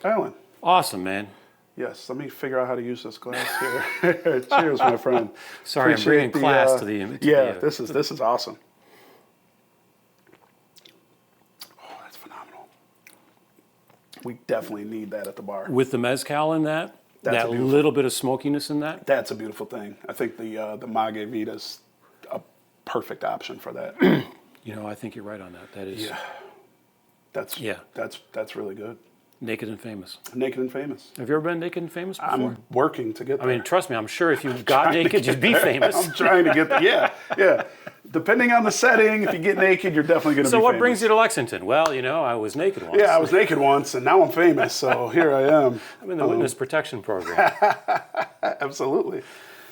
Alan. Awesome, man. Yes, let me figure out how to use this glass here. Cheers, my friend. Sorry, Appreciate I'm bringing class to the this is awesome. Oh, that's phenomenal. We definitely need that at the bar. With the mezcal in that little bit of smokiness in that. That's a beautiful thing. I think the Mague Vita's a perfect option for that. I think you're right on that. That is. Yeah. That's really good. Naked and Famous. Naked and Famous. Have you ever been naked and famous before? I'm working to get there. I mean, trust me, I'm sure if you got naked, you'd be famous. I'm trying to get there. Yeah. Depending on the setting, if you get naked, you're definitely going to be famous. So what brings you to Lexington? Well, I was naked once. Yeah, I was naked once, and now I'm famous, so here I am. I'm in the witness protection program. Absolutely.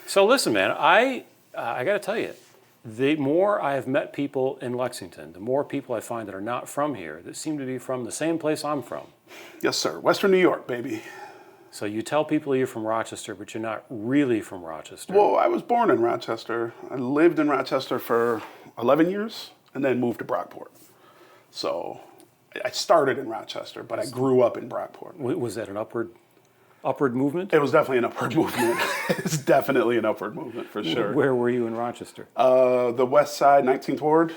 So listen, man, I got to tell you, the more I have met people in Lexington, the more people I find that are not from here, that seem to be from the same place I'm from. Yes, sir. Western New York, baby. So you tell people you're from Rochester, but you're not really from Rochester. Well, I was born in Rochester. I lived in Rochester for 11 years and then moved to Brockport. So I started in Rochester, but I grew up in Brockport. Was that an upward movement? It was definitely an upward movement. It's definitely an upward movement for sure. Where were you in Rochester? The west side, 19th Ward,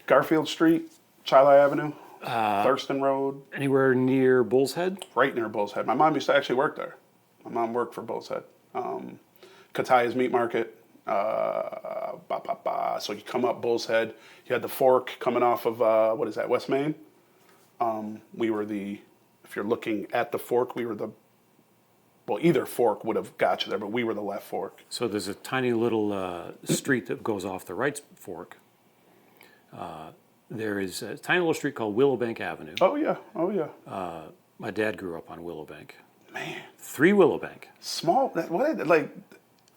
Garfield Street, Chili Avenue. Thurston Road. Anywhere near Bull's Head? Right near Bull's Head. My mom used to actually work there. My mom worked for Bull's Head. Kataya's Meat Market. So you come up Bull's Head. You had the fork coming off of, what is that, West Main? We were if you're looking at the fork, we were either fork would have got you there, but we were the left fork. So there's a tiny little street that goes off the right fork. There is a tiny little street called Willowbank Avenue. Oh, yeah. My dad grew up on Willowbank. Man. 3 Willowbank. Small,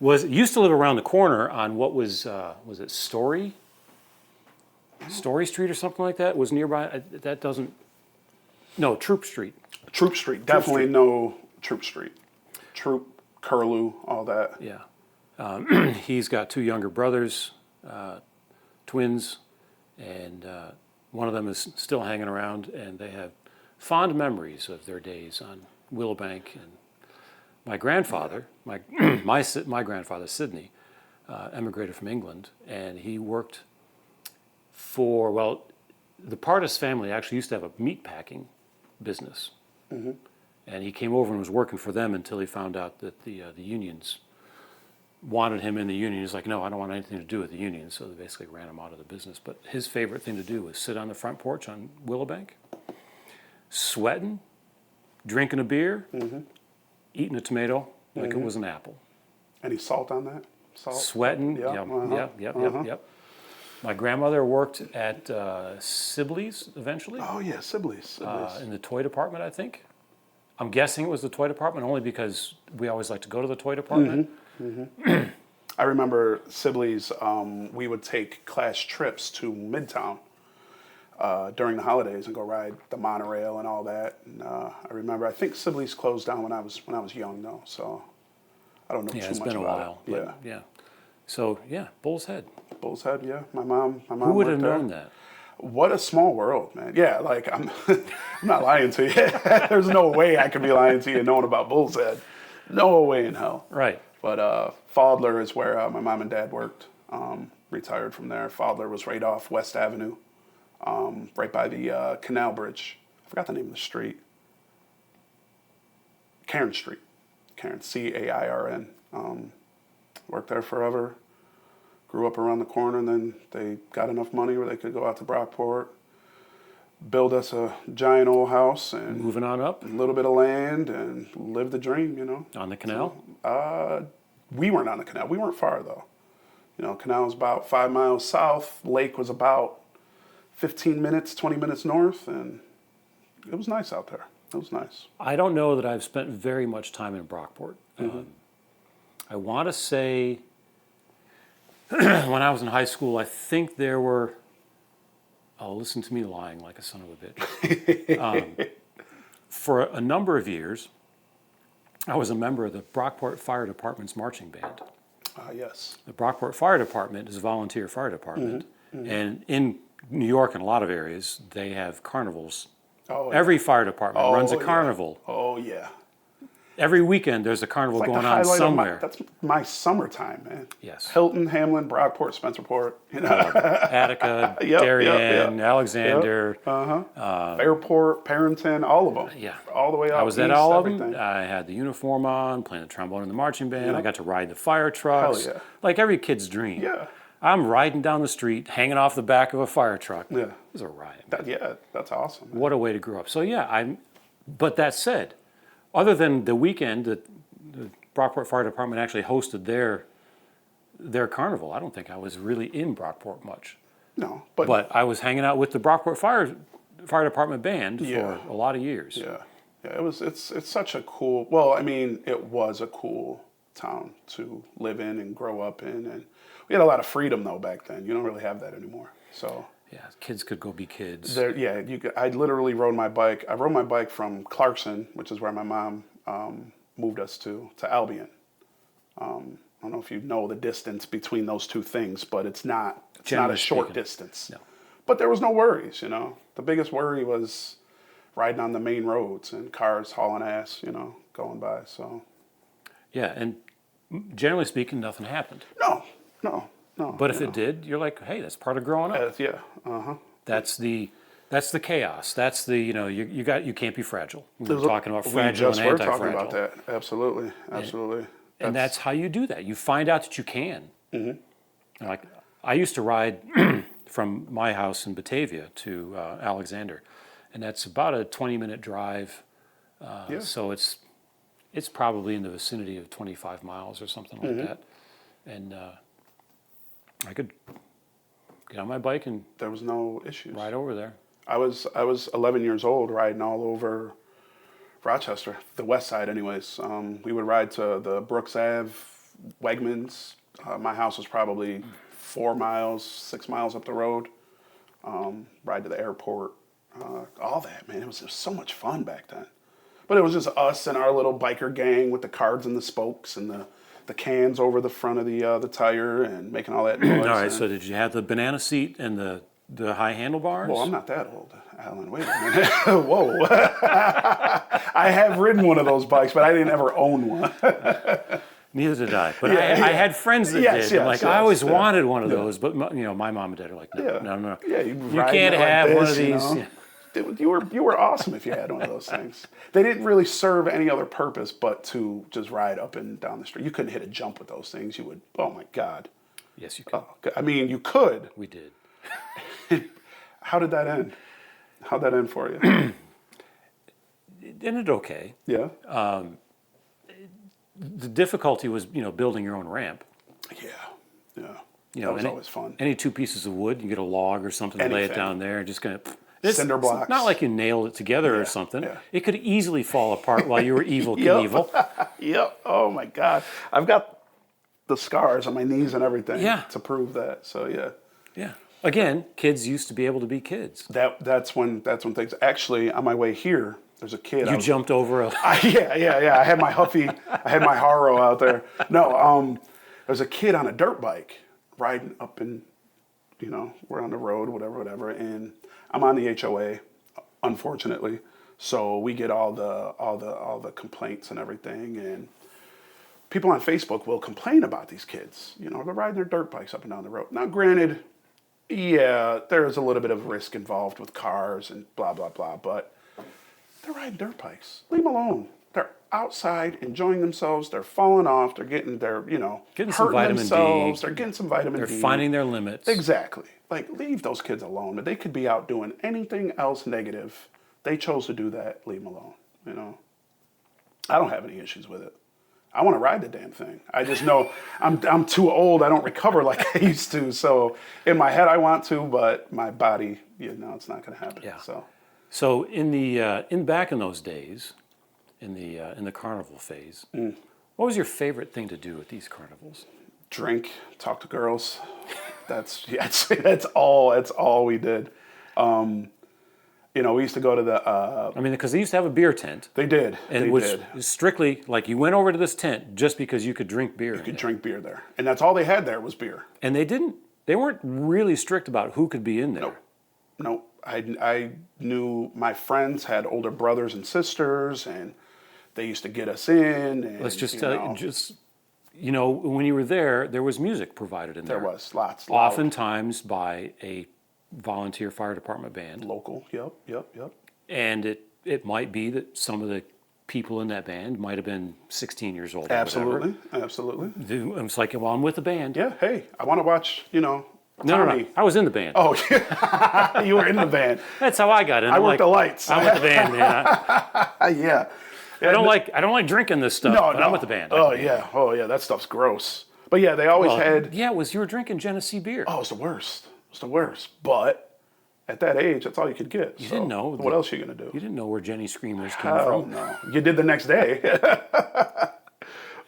Used to live around the corner on what was it Story? Story Street or something like that? Was nearby? Troop Street. Troop Street. Definitely no Troop Street. Troop, Curlew, all that. Yeah. He's got 2 younger brothers, twins. And one of them is still hanging around, and they have fond memories of their days on Willowbank. And my grandfather, my grandfather Sidney, emigrated from England, and he worked for the Partis family actually used to have a meat packing business, and he came over and was working for them until he found out that the unions wanted him in the union. He's like, no, I don't want anything to do with the union. So they basically ran him out of the business. But his favorite thing to do was sit on the front porch on Willowbank, sweating, drinking a beer, eating a tomato like it was an apple. Any salt on that? Salt? Sweating, yep. My grandmother worked at Sibley's eventually. Oh, yeah, Sibley's. In the toy department, I think. I'm guessing it was the toy department only because we always like to go to the toy department. I remember Sibley's, we would take class trips to Midtown during the holidays and go ride the monorail and all that. And I think Sibley's closed down when I was young though, so I don't know too much about it. Yeah, it's been a while. Yeah. So Bull's Head. Bull's Head, yeah. My mom. Who would have known that? What a small world, man. Yeah, I'm not lying to you. There's no way I could be lying to you knowing about Bull's Head. No way in hell. Right. But Fodler is where my mom and dad worked. Retired from there. Fodler was right off West Avenue, right by the Canal Bridge. I forgot the name of the street. Cairn Street. Cairn, Cairn. Worked there forever. Grew up around the corner, and then they got enough money where they could go out to Brockport, build us a giant old house, and moving on up, a little bit of land, and live the dream, On the canal? So, we weren't on the canal. We weren't far, though. Canal was about 5 miles south. Lake was about 15 minutes, 20 minutes north, and it was nice out there. It was nice. I don't know that I've spent very much time in Brockport. I want to say when I was in high school, I think there were, listen to me lying like a son of a bitch. For a number of years, I was a member of the Brockport Fire Department's marching band. Yes. The Brockport Fire Department is a volunteer fire department. And in New York and a lot of areas, they have carnivals Oh, Every fire department runs a yeah. carnival. Oh, yeah. Every weekend there's a carnival It's like going the on highlight somewhere. that's my summertime, man. Yes. Hilton, Hamlin, Brockport, Spencerport, Attica, Yep, Darien, Alexander. Fairport, Parrington, all of them. Yeah. All the way out I was at east, all everything. of them. I had the uniform on, playing the trombone in the marching band. I got to ride the fire trucks. Hell yeah. Like every kid's dream. Yeah. I'm riding down the street, hanging off the back of a fire truck. Yeah. It was a riot. Man. That's awesome. Man. What a way to grow up. So yeah, but that said, other than the weekend that the Brockport Fire Department actually hosted their carnival, I don't think I was really in Brockport much. No, But I was hanging out with the Brockport Fire Department band Yeah. for a lot of years. Yeah, it's such a cool. Well, I mean, it was a cool town to live in and grow up in, and we had a lot of freedom though back then. You don't really have that anymore. So Yeah, kids could go be kids. I literally rode my bike. I rode my bike from Clarkson, which is where my mom moved us to Albion. I don't know if you know the distance between those two things, but it's not a Generally short speaking. distance. No. But there was no worries, The biggest worry was riding on the main roads and cars hauling ass, going by. So Yeah, and generally speaking, nothing happened. no. But if it did, you're like, hey, that's part of growing up. That's the chaos. That's the you can't be fragile. We're talking about fragile and We're anti-fragile. talking about that. Absolutely. And that's how you do that. You find out that you can. Mm-hmm. Like I used to ride from my house in Batavia to Alexander, and that's about a 20-minute drive. So it's probably in the vicinity of 25 miles or something like that. And I could get on my bike and there was no issues. ride over there. I was 11 years old riding all over Rochester, the west side anyways. We would ride to the Brooks Ave, Wegmans. My house was probably 6 miles up the road. Ride to the airport. All that, man. It was just so much fun back then. But it was just us and our little biker gang with the cards and the spokes and the cans over the front of the tire and making all that noise. All right, so did you have the banana seat and the high handlebars? Well, I'm not that old, Alan. Wait a minute. Whoa. I have ridden one of those bikes, but I didn't ever own one. Neither did I. But I had friends that did. I always wanted one of those, but my mom and dad are like, no. Yeah, you can't have one of these. Yeah. You were awesome if you had one of those things. They didn't really serve any other purpose but to just ride up and down the street. You couldn't hit a jump with those things. You would. Oh my God. Yes, you could. I mean, you could. We did. How did that end? How'd that end for you? It ended okay. Yeah. The difficulty was, building your own ramp. Yeah. That was always fun. Any two pieces of wood, you get a log or something, lay it down there, and just kind of cinder blocks. It's not like you nailed it together or something. Yeah. It could easily fall apart while you were evil Knievel. Yep. Oh my God. I've got the scars on my knees and everything to prove that. So yeah. Yeah. Again, kids used to be able to be kids. That's when things. Actually, on my way here, there's a kid. You jumped over a. Yeah. I had my Haro out there. No, there's a kid on a dirt bike riding up in, we're on the road, whatever, and I'm on the HOA, unfortunately. So we get all the complaints and everything, and people on Facebook will complain about these kids. They're riding their dirt bikes up and down the road. Now, granted, yeah, there's a little bit of risk involved with cars and blah blah blah, but they're riding dirt bikes. Leave them alone. They're outside enjoying themselves. They're falling off. They're getting getting some hurting vitamin themselves. D. They're getting some vitamin D. They're finding their limits. Exactly. Like, leave those kids alone. But they could be out doing anything else negative. They chose to do that. Leave them alone. I don't have any issues with it. I want to ride the damn thing. I just know I'm too old. I don't recover like I used to. So in my head I want to, but my body, it's not going to happen. Yeah. So in back in those days, in the carnival phase, what was your favorite thing to do at these carnivals? Drink, talk to girls. That's all we did. We used to go to the. Because they used to have a beer tent. They did. And it was strictly like you went over to this tent just because you could drink beer. You could drink beer there, and that's all they had there was beer. And they weren't really strict about who could be in there. Nope. I knew my friends had older brothers and sisters, and they used to get us in. And, Let's just tell you know, when you were there was music provided in there. there was lots. Loud, Oftentimes by a volunteer fire department band. local. Yep. And it might be that some of the people in that band might have been 16 years old. Absolutely. It's like, well, I'm with the band. Yeah. Hey, I want to watch. No. Tommy. I was in the band. Oh, yeah. You were in the band. That's how I got in. I worked the lights. I'm with the band, man. Yeah. I don't like drinking this stuff. No, but no. I'm with the band. Oh yeah. That stuff's gross. But yeah, they always had. Yeah, you were drinking Genesee beer. Oh, it's the worst. But at that age, that's all you could get. You didn't know. What else are you gonna do? You didn't know where Jenny Screamers came Oh from. no, you did the next day.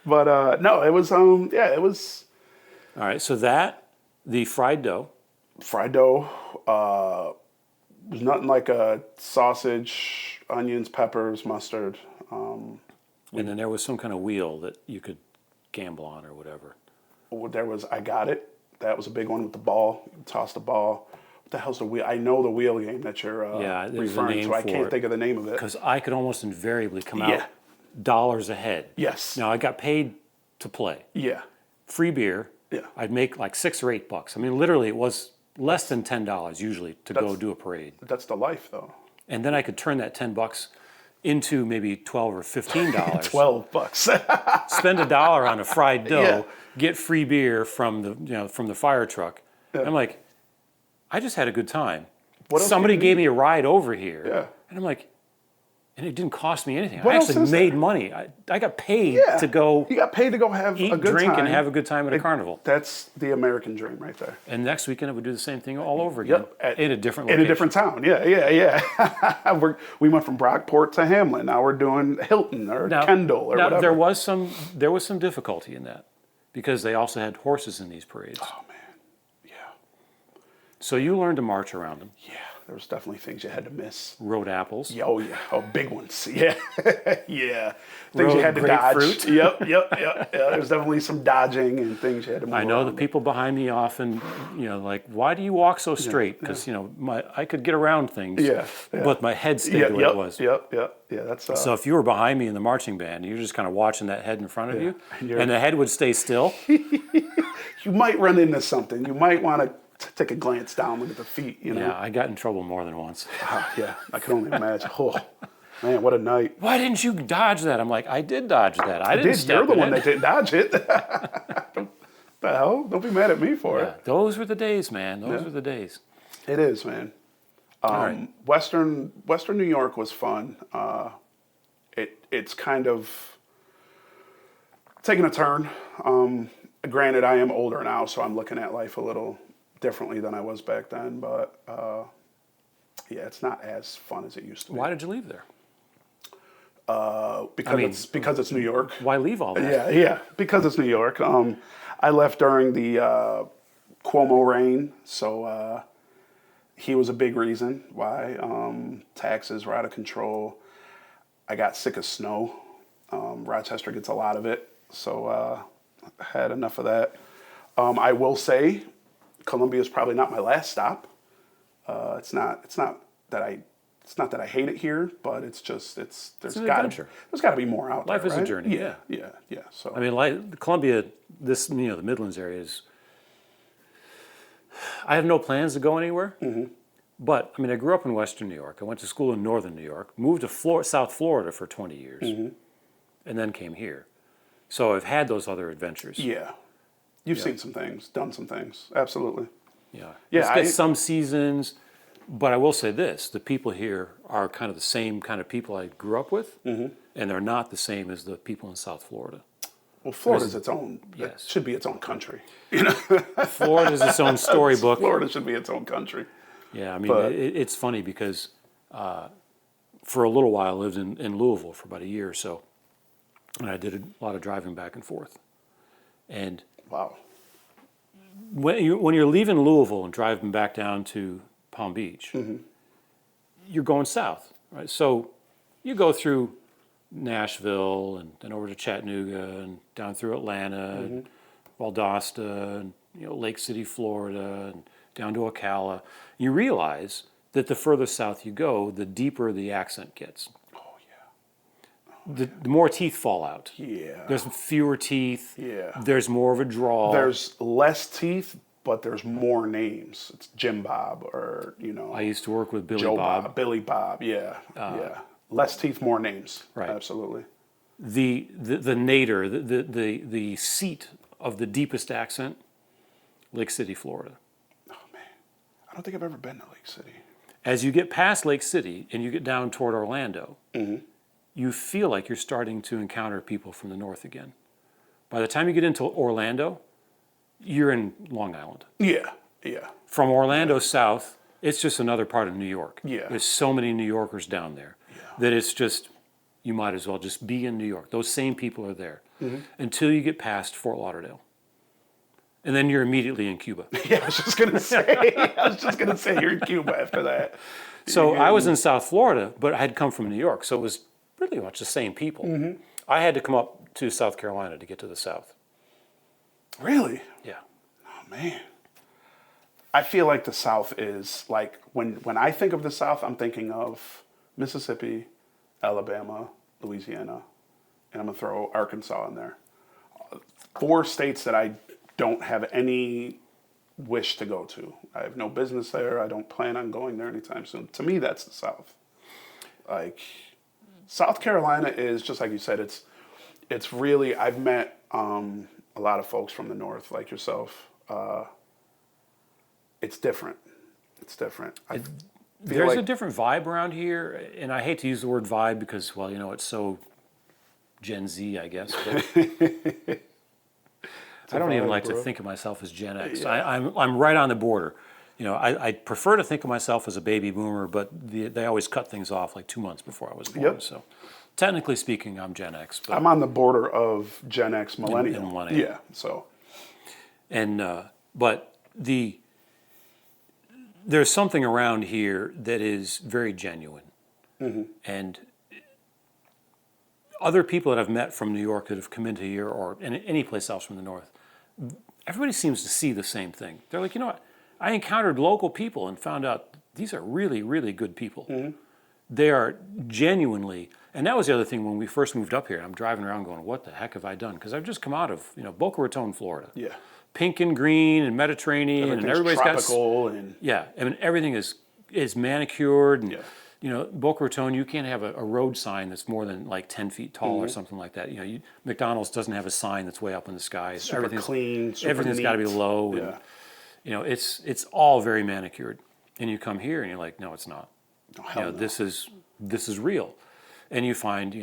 But no, it was it was All right, so the fried dough. fried dough. Was nothing like a sausage, onions, peppers, mustard. And then there was some kind of wheel that you could gamble on or whatever. There was I got it. That was a big one with the ball. You toss the ball. What the hell's the wheel? I know the wheel game that you're there's a referring name to. I for can't it. think of the name of it. Because I could almost invariably come Yeah. out dollars ahead. Yes. Now, I got paid to play. Yeah. Free beer. Yeah. I'd make like $6 or $8. I mean, literally, it was less than $10 usually to go do a parade. That's the life, though. And then I could turn that $10 into maybe $12 or $15. $12. Spend $1 on a fried dough, Yeah. get free beer from the fire truck. I'm like, I just had a good time. What else Somebody can you gave me a ride over here. Yeah. And I'm like, and it didn't cost me anything. What I else actually is made there? money. I got paid Yeah. to go You got paid to go have eat, a good drink, time. and have a good time at a carnival. That's the American dream right there. And next weekend I would do the same thing all over again in a different In location. a different town. Yeah. We went from Brockport to Hamlin. Now we're doing Hilton or Kendall or whatever. There was some difficulty in that because they also had horses in these parades. Oh, man. Yeah. So you learned to march around them. Yeah. There was definitely things you had to miss. Road apples. Yeah, oh, yeah. Oh, big ones. Yeah. Yeah. Things you had to grapefruit. dodge. Yep. There's definitely some dodging and things you had to move I know the around. people behind me often, like, why do you walk so straight? Because, I could get around things, Yeah. but my head stayed the way it was. Yep. Yeah, that's So if you were behind me in the marching band, you're just kind of watching that head in front of you, You're- and the head would stay still. you might run into something. You might want to take a glance down, look at the feet, Yeah, I got in trouble more than once. Yeah, I can only imagine. Oh, man, what a night. Why didn't you dodge that? I'm like, I did dodge that. I didn't step You're the in one it. that didn't dodge it. The hell? Don't be mad at me for Yeah, it. those were the days, man. Those were the days. It is, man. All right. Western New York was fun. It's kind of taking a turn. Granted, I am older now, so I'm looking at life a little differently than I was back then. But yeah, it's not as fun as it used to be. Why did you leave there? Because it's New York. Why leave all that? Yeah, because it's New York. I left during the Cuomo reign, so he was a big reason why. Taxes were out of control. I got sick of snow. Rochester gets a lot of it, so I had enough of that. I will say, Columbia is probably not my last stop. It's not that I hate it here, but there's an got adventure. to be more out there. Life is a right? journey, Yeah. So I mean, like Columbia, the Midlands area is. I have no plans to go anywhere, but I mean, I grew up in Western New York. I went to school in Northern New York, moved to South Florida for 20 years, and then came here. So I've had those other adventures. yeah, you've seen some things, done some things, absolutely. Yeah. Yeah, Let's get some seasons, but I will say this: the people here are kind of the same kind of people I grew up with, and they're not the same as the people in South Florida. Well, Florida's its own. Yes. It should be its own country. Florida's its own storybook. Florida should be its own country. Yeah, I mean, But- it's funny because for a little while I lived in Louisville for about a year or so, and I did a lot of driving back and forth. And Wow. when you're leaving Louisville and driving back down to Palm Beach, you're going south, right? So you go through Nashville and then over to Chattanooga and down through Atlanta and Valdosta and Lake City, Florida, and down to Ocala. You realize that the further south you go, the deeper the accent gets. Oh The more teeth fall out. yeah. There's fewer teeth. Yeah. There's more of a drawl. There's less teeth, but there's more names. It's Jim Bob or, I used to work with Billy Joe Bob. Billy Bob, yeah. Yeah. Less teeth, more names. Right. Absolutely. The nadir, the seat of the deepest accent, Lake City, Florida. Oh man. I don't think I've ever been to Lake City. As you get past Lake City and you get down toward Orlando, you feel like you're starting to encounter people from the north again. By the time you get into Orlando, you're in Long Island. Yeah. Yeah. From Orlando south, it's just another part of New York. Yeah. There's so many New Yorkers down there that it's just, you might as well just be in New York. Those same people are there until you get past Fort Lauderdale. And then you're immediately in Cuba. Yeah, I was just gonna say you're in Cuba after that. So I was in South Florida, but I had come from New York, so it was pretty much the same people. I had to come up to South Carolina to get to the South. Really? Yeah. Oh man. I feel like the South is like when I think of the South, I'm thinking of Mississippi, Alabama, Louisiana, and I'm gonna throw Arkansas in there. 4 states that I don't have any wish to go to. I have no business there. I don't plan on going there anytime soon. To me, that's the South. Like South Carolina is just like you said. It's really. I've met a lot of folks from the North, like yourself. It's different. It's different. There's a different vibe around here, and I hate to use the word vibe because, well, it's so Gen Z, I guess. But I don't even like to think of myself as Gen X. Yeah. I'm right on the border. I prefer to think of myself as a baby boomer, but they always cut things off like 2 months before I was born. Yep. So technically speaking, I'm Gen X. But I'm on the border of Gen X, millennial. and millennial. Yeah. So. And but there's something around here that is very genuine, and other people that I've met from New York that have come into here or any place else from the North, everybody seems to see the same thing. They're like, you know what? I encountered local people and found out these are really, really good people. They are genuinely, and that was the other thing when we first moved up here. I'm driving around going, what the heck have I done? Because I've just come out of Boca Raton, Florida. Yeah. Pink and green and Mediterranean, and everybody's tropical and everything is manicured. And, yeah. Boca Raton, you can't have a road sign that's more than like 10 feet tall or something like that. McDonald's doesn't have a sign that's way up in the sky. super clean. Super everything's got to be neat. low. Yeah. And, it's all very manicured. And you come here and you're like, no, it's not. Oh, hell no. This is real. And you find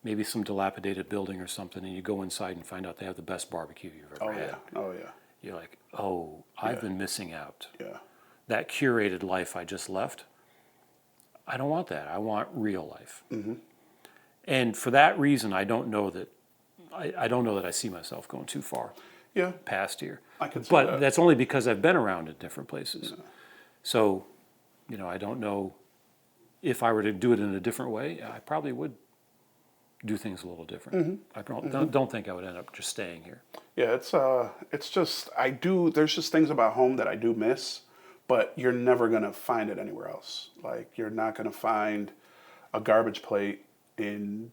maybe some dilapidated building or something, and you go inside and find out they have the best barbecue you've ever had. Oh yeah. You're like, oh, I've been missing out. Yeah. That curated life I just left, I don't want that. I want real life. And for that reason, I don't know that I see myself going too far Yeah. past here. I can see But that. that's only because I've been around in different places. So, I don't know if I were to do it in a different way, I probably would do things a little different. I don't think I would end up just staying here. Yeah, it's just there's just things about home that I do miss, but you're never gonna find it anywhere else. Like you're not gonna find a garbage plate in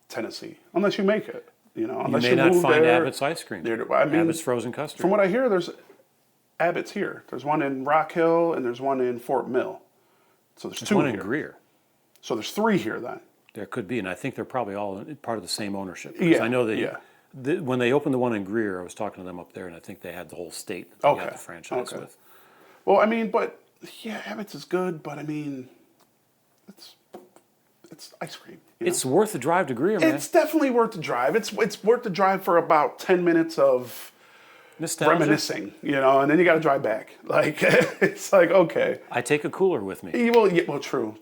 Tennessee unless you make it. Unless You may not move find there. Abbott's ice cream. Abbott's frozen custard. From what I hear, there's Abbott's here. There's one in Rock Hill and there's one in Fort Mill. So there's 2 one here. in Greer. So there's 3 here then. There could be, and I think they're probably all part of the same ownership. Because I know that when they opened the one in Greer, I was talking to them up there, and I think they had the whole state that they got the franchise with. Well, but Abbott's is good, but it's ice cream. It's worth the drive to Greer, man. It's definitely worth the drive. It's worth the drive for about 10 minutes of Nostalgia. reminiscing, and then you got to drive back. Like it's like okay. I take a cooler with me. Well, true.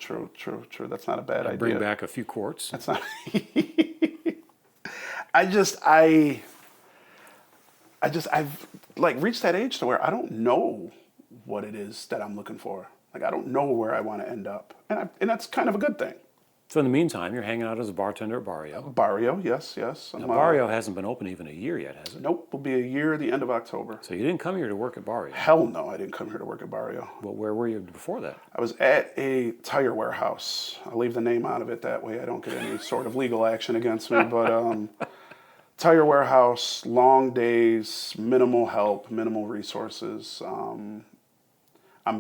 That's not a bad idea. Bring back a few quarts. That's not. I've like reached that age to where I don't know what it is that I'm looking for. Like I don't know where I want to end up, and that's kind of a good thing. So in the meantime, you're hanging out as a bartender at Barrio. Barrio, yes. Now, Barrio hasn't been open even a year yet, has it? Nope, will be a year at the end of October. So you didn't come here to work at Barrio. Hell no, I didn't come here to work at Barrio. Well, where were you before that? I was at a tire warehouse. I'll leave the name out of it, that way I don't get any sort of legal action against me. But tire warehouse, long days, minimal help, minimal resources. I'm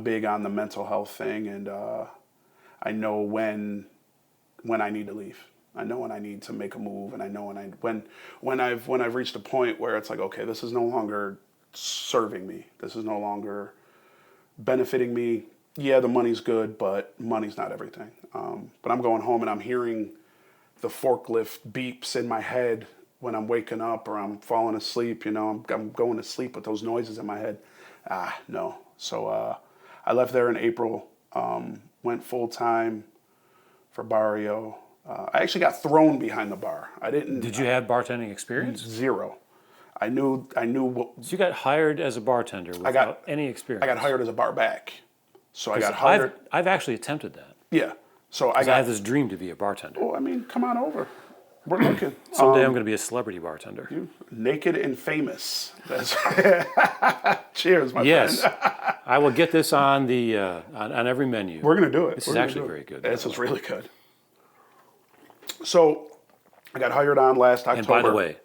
big on the mental health thing, and I know when I need to leave. I know when I need to make a move, and I know when I've reached a point where it's like, okay, this is no longer serving me. This is no longer benefiting me. Yeah, the money's good, but money's not everything. But I'm going home and I'm hearing the forklift beeps in my head when I'm waking up or I'm falling asleep. You know, I'm going to sleep with those noises in my head. No. So I left there in April. Went full time for Barrio. I actually got thrown behind the bar. I didn't. Did you have bartending experience? Zero. I knew what. So you got hired as a bartender without any experience? I got hired as a bar back. So I got hired. I've actually attempted that. Yeah. So I have this dream to be a bartender. Oh, I mean, come on over. We're looking. Someday I'm going to be a celebrity bartender. Naked and famous. That's Cheers, my friend. Yes. I will get this on the on every menu. We're going to do it. This is actually very good. This is really good. So I got hired on last October. And by the way,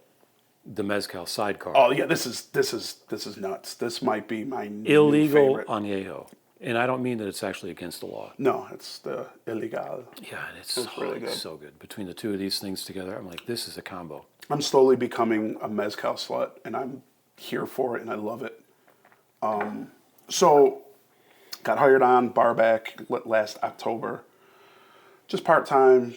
the mezcal sidecar. Oh yeah, this is nuts. This might be my illegal new favorite. añejo. And I don't mean that it's actually against the law. No, it's the illegal. Yeah, and it's really good. So good. Between the two of these things together, I'm like, this is a combo. I'm slowly becoming a mezcal slut, and I'm here for it, and I love it. So, got hired on bar back last October. Just part-time,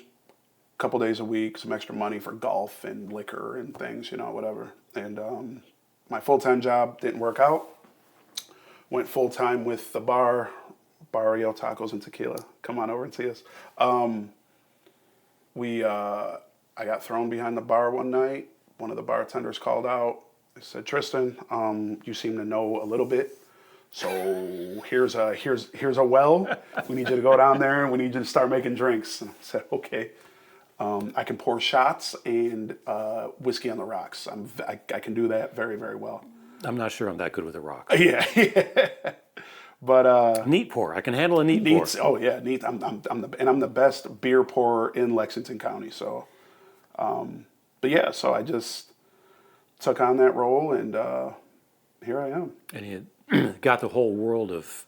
couple days a week, some extra money for golf and liquor and things, you know, whatever. And my full-time job didn't work out. Went full-time with the bar, Barrio Tacos and Tequila. Come on over and see us. I got thrown behind the bar one night. One of the bartenders called out. They said, Tristan, you seem to know a little bit. So here's a well. We need you to go down there and we need you to start making drinks. And I said, okay. I can pour shots and whiskey on the rocks. I can do that very, very well. I'm not sure I'm that good with a rock. Yeah. But neat pour. I can handle a neat pour. Oh yeah, neat. I'm the best beer pourer in Lexington County. So, but yeah, so I just took on that role, and here I am. And you got the whole world of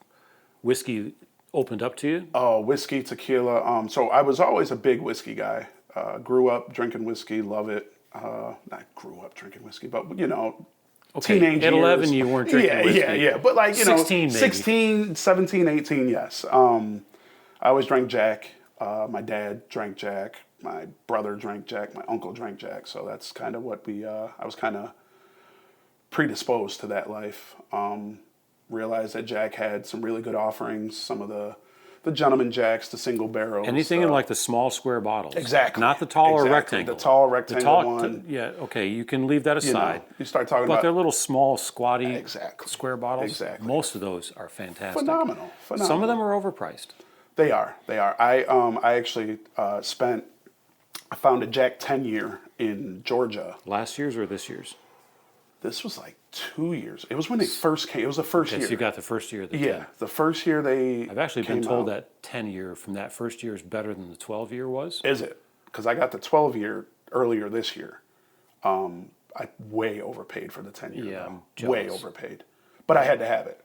whiskey opened up to you? Oh, whiskey, tequila. So I was always a big whiskey guy. Grew up drinking whiskey, love it. Not grew up drinking whiskey, but you know. Okay, teenage at years. 11 you weren't drinking whiskey. Yeah. But like, you 16 know, maybe. 16, 17, 18, yes. I always drank Jack. My dad drank Jack. My brother drank Jack. My uncle drank Jack. So that's kind of what I was kind of predisposed to that life. Realized that Jack had some really good offerings. Some of the Gentleman Jacks, the single barrels. Anything in like the small square bottles. Exactly. Not the tall or Exactly. rectangle. The tall rectangle one. Yeah, okay, you can leave that aside. You start talking But about... they're little small, squatty Exactly. square bottles. Exactly. Most of those are fantastic. Phenomenal. Some of them are overpriced. They are. I actually I found a Jack 10-year in Georgia. Last year's or this year's? This was like 2 years. It was when they first came. It was the first year. So you got the first year of the 10. Yeah, the first year they I've actually been came told out. that 10-year from that first year is better than the 12-year was. Is it? Because I got the 12-year earlier this year. I way overpaid for the 10-year. Yeah, I'm way jealous. overpaid. But I had to have it.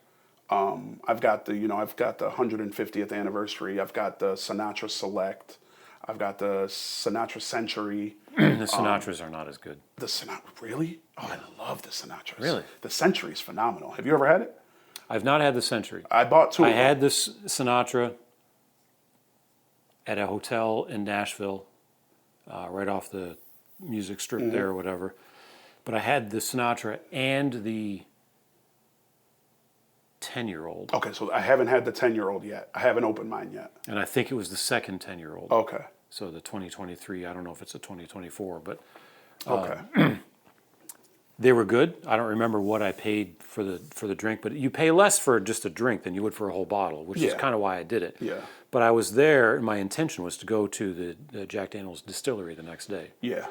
I've got the 150th anniversary. I've got the Sinatra Select. I've got the Sinatra Century. The Sinatras are not as good. The Sinatra, really? Oh, I love the Sinatras. Really? The Century's phenomenal. Have you ever had it? I've not had the Century. I bought two. I had this Sinatra at a hotel in Nashville, right off the music strip there or whatever. But I had the Sinatra and the 10-year-old. Okay, so I haven't had the 10-year-old yet. I haven't opened mine yet. And I think it was the second 10-year-old. Okay. So the 2023, I don't know if it's a 2024, but Okay. They were good. I don't remember what I paid for the drink, but you pay less for just a drink than you would for a whole bottle, which is kind of why I did it. Yeah. But I was there, and my intention was to go to the Jack Daniel's distillery the next day. Yeah.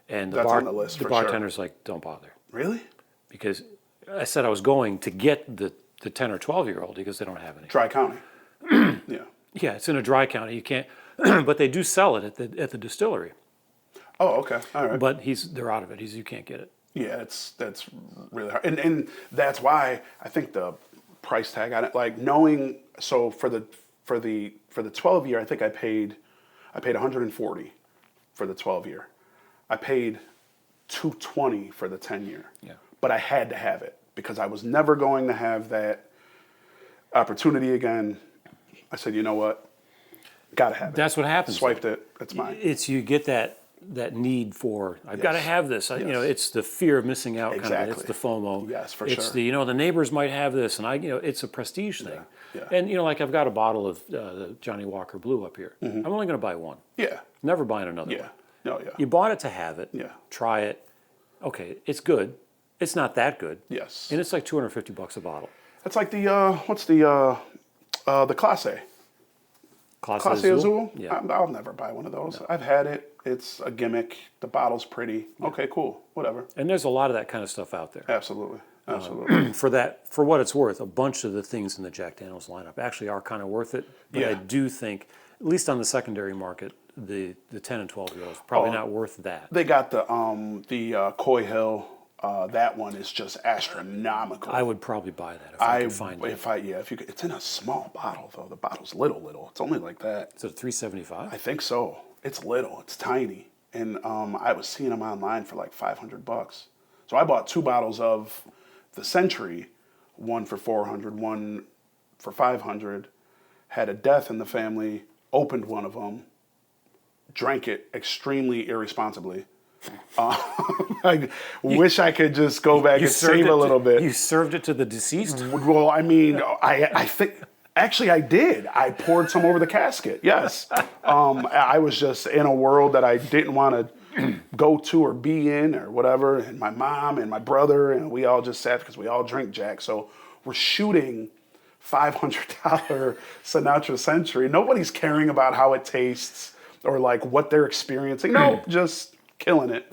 And That's on the list, the for bartender's like, don't bother. Really? Because I said I was going to get the 10 or 12-year-old because they don't have any. Tri-County. Yeah. Yeah, it's in a dry county. You can't, but they do sell it at the distillery. Oh, okay. All right. But they're out of it. You can't get it. Yeah, that's really hard, and that's why I think the price tag on it, like knowing. So for the 12 year, I think I paid 140 for the 12 year. I paid 220 for the 10 year. Yeah. But I had to have it because I was never going to have that opportunity again. I said, you know what, gotta have it. That's what happens. Swiped it. It's mine. It's you get that need for I've got to have this. You know, it's the fear of missing out kind of. It's the FOMO. Yes, for it's sure. the the neighbors might have this, and it's a prestige thing. Yeah. And like I've got a bottle of the Johnny Walker Blue up here. I'm only going to buy one. Yeah. Never buying another one. Yeah. No. Yeah. You bought it to have it. Yeah. Try it. Okay, it's good. It's not that good. Yes. And it's like $250 a bottle. That's like the what's the Classe? Classe Azul? Yeah. I'll never buy one of those. No. I've had it. It's a gimmick. The bottle's pretty. Yeah. Okay, cool. Whatever. And there's a lot of that kind of stuff out there. Absolutely. Absolutely. For what it's worth, a bunch of the things in the Jack Daniel's lineup actually are kind of worth it. But I do think, at least on the secondary market, the 10 and 12-year-olds probably not worth that. They got the Coy Hill. That one is just astronomical. I would probably buy that if I could find it. If you could, it's in a small bottle though. The bottle's little. It's only like that. Is it $375? I think so. It's little. It's tiny, and I was seeing them online for like $500. So I bought 2 bottles of the Century, one for $400, one for $500. Had a death in the family. Opened one of them. Drank it extremely irresponsibly. I wish I could just go back and save a little bit. You served it to the deceased? Well, I mean, I think, actually I did. I poured some over the casket, yes. I was just in a world that I didn't want to go to or be in or whatever, and my mom and my brother, and we all just sat because we all drink Jack, so we're shooting $500 Sinatra Century. Nobody's caring about how it tastes or like what they're experiencing. No, just killing it.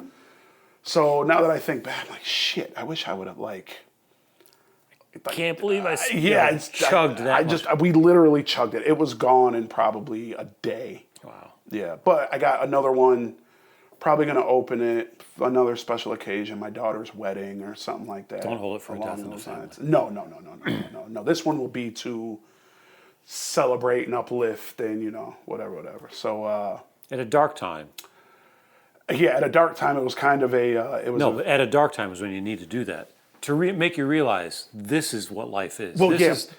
So now that I think back, I'm like, shit, I wish I would have Can't believe I chugged that. We literally chugged it. It was gone in probably a day. Wow. Yeah, but I got another one. Probably going to open it for another special occasion, my daughter's wedding or something like that. Don't hold it for a death in the family. No. This one will be to celebrate and uplift and whatever. So at a dark time. Yeah, at a dark time, it was kind of at a dark time is when you need to do that to make you realize this is what life is. Well,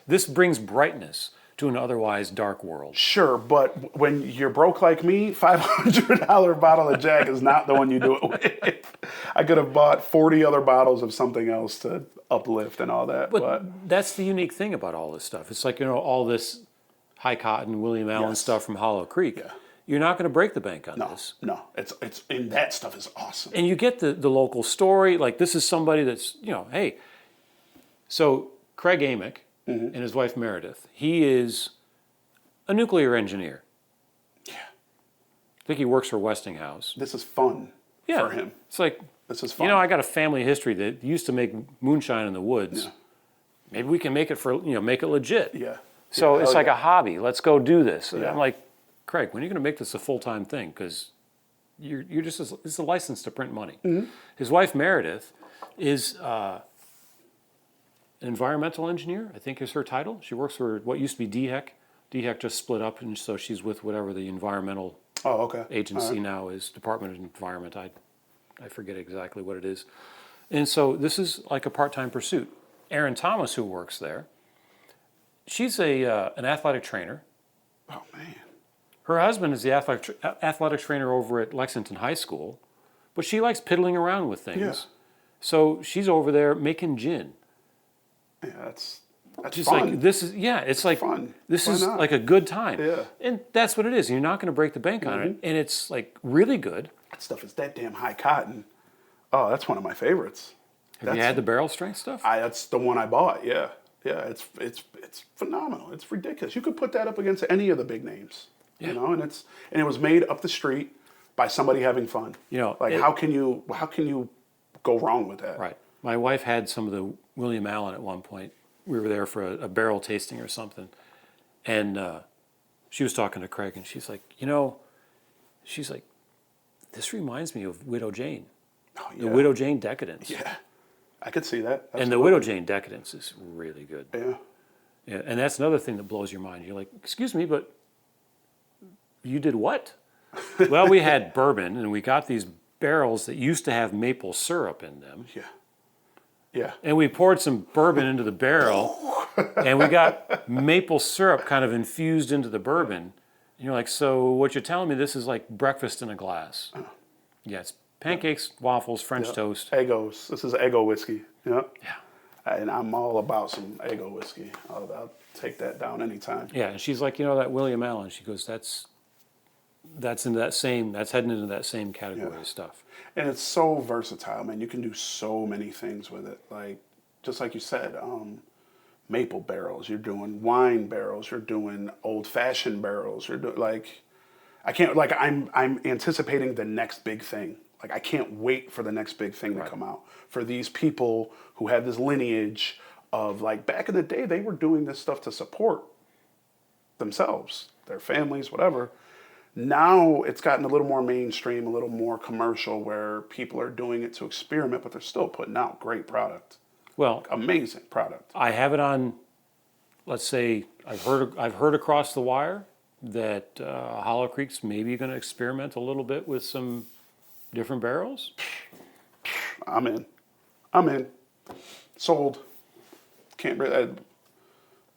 this brings brightness to an otherwise dark world. Sure, but when you're broke like me, $500 bottle of Jack is not the one you do it with. I could have bought 40 other bottles of something else to uplift and all that. But that's the unique thing about all this stuff. It's like all this High Cotton, William Allen stuff from Hollow Creek. Yeah. You're not going to break the bank on this. No, it's and that stuff is awesome. And you get the local story. Like this is somebody that's hey. So Craig Amick and his wife Meredith. He is a nuclear engineer. Yeah. I think he works for Westinghouse. This is fun for him. It's like this is fun. I got a family history that used to make moonshine in the woods. Yeah. Maybe we can make it make it legit. Yeah. So it's like a hobby. Let's go do this. Yeah. I'm like, Craig, when are you going to make this a full-time thing? Because you're just it's a license to print money. Mm-hmm. His wife Meredith is an environmental engineer. I think is her title. She works for what used to be DHEC. DHEC just split up, and so she's with whatever the environmental agency now is, Department of Environment. I forget exactly what it is. And so this is like a part-time pursuit. Erin Thomas, who works there, she's an athletic trainer. Oh man. Her husband is the athletic trainer over at Lexington High School, but she likes piddling around with things. Yeah. So she's over there making gin. Yeah, that's just fun. like this is it's like fun. This Why is not? like a good time. Yeah. And that's what it is. You're not going to break the bank on it, and it's like really good. That stuff is that damn High Cotton. Oh, that's one of my favorites. Have you had the barrel strength stuff? That's the one I bought. Yeah, yeah. It's phenomenal. It's ridiculous. You could put that up against any of the big names. Yeah. You know, and it was made up the street by somebody having fun. You know, like how can you go wrong with that? Right. My wife had some of the William Allen at one point. We were there for a barrel tasting or something, and she was talking to Craig, and she's like, this reminds me of Widow Jane, Oh, yeah. the Widow Jane Decadence. Yeah, I could see that. And the Widow Jane Decadence is really good. Yeah. Yeah, and that's another thing that blows your mind. You're like, excuse me, but you did what? Well, we had bourbon, and we got these barrels that used to have maple syrup in them. Yeah. Yeah. And we poured some bourbon into the barrel, and we got maple syrup kind of infused into the bourbon. And you're like, so what you're telling me, this is like breakfast in a glass? Yeah, it's pancakes, waffles, French toast. Eggos. This is Eggo whiskey. Yeah. Yeah. And I'm all about some Eggo whiskey. I'll take that down anytime. Yeah, and she's like, that William Allen. She goes, that's heading into that same category of stuff. And it's so versatile, man. You can do so many things with it. Like, just like you said, maple barrels. You're doing wine barrels. You're doing old-fashioned barrels. You're doing I'm anticipating the next big thing. Like, I can't wait for the next big thing to come out. For these people who have this lineage of, like, back in the day, they were doing this stuff to support themselves, their families, whatever. Now it's gotten a little more mainstream, a little more commercial, where people are doing it to experiment, but they're still putting out great product. Well, Amazing product. I have it on, let's say, I've heard across the wire that Hollow Creek's maybe going to experiment a little bit with some different barrels. I'm in. Sold. Can't really.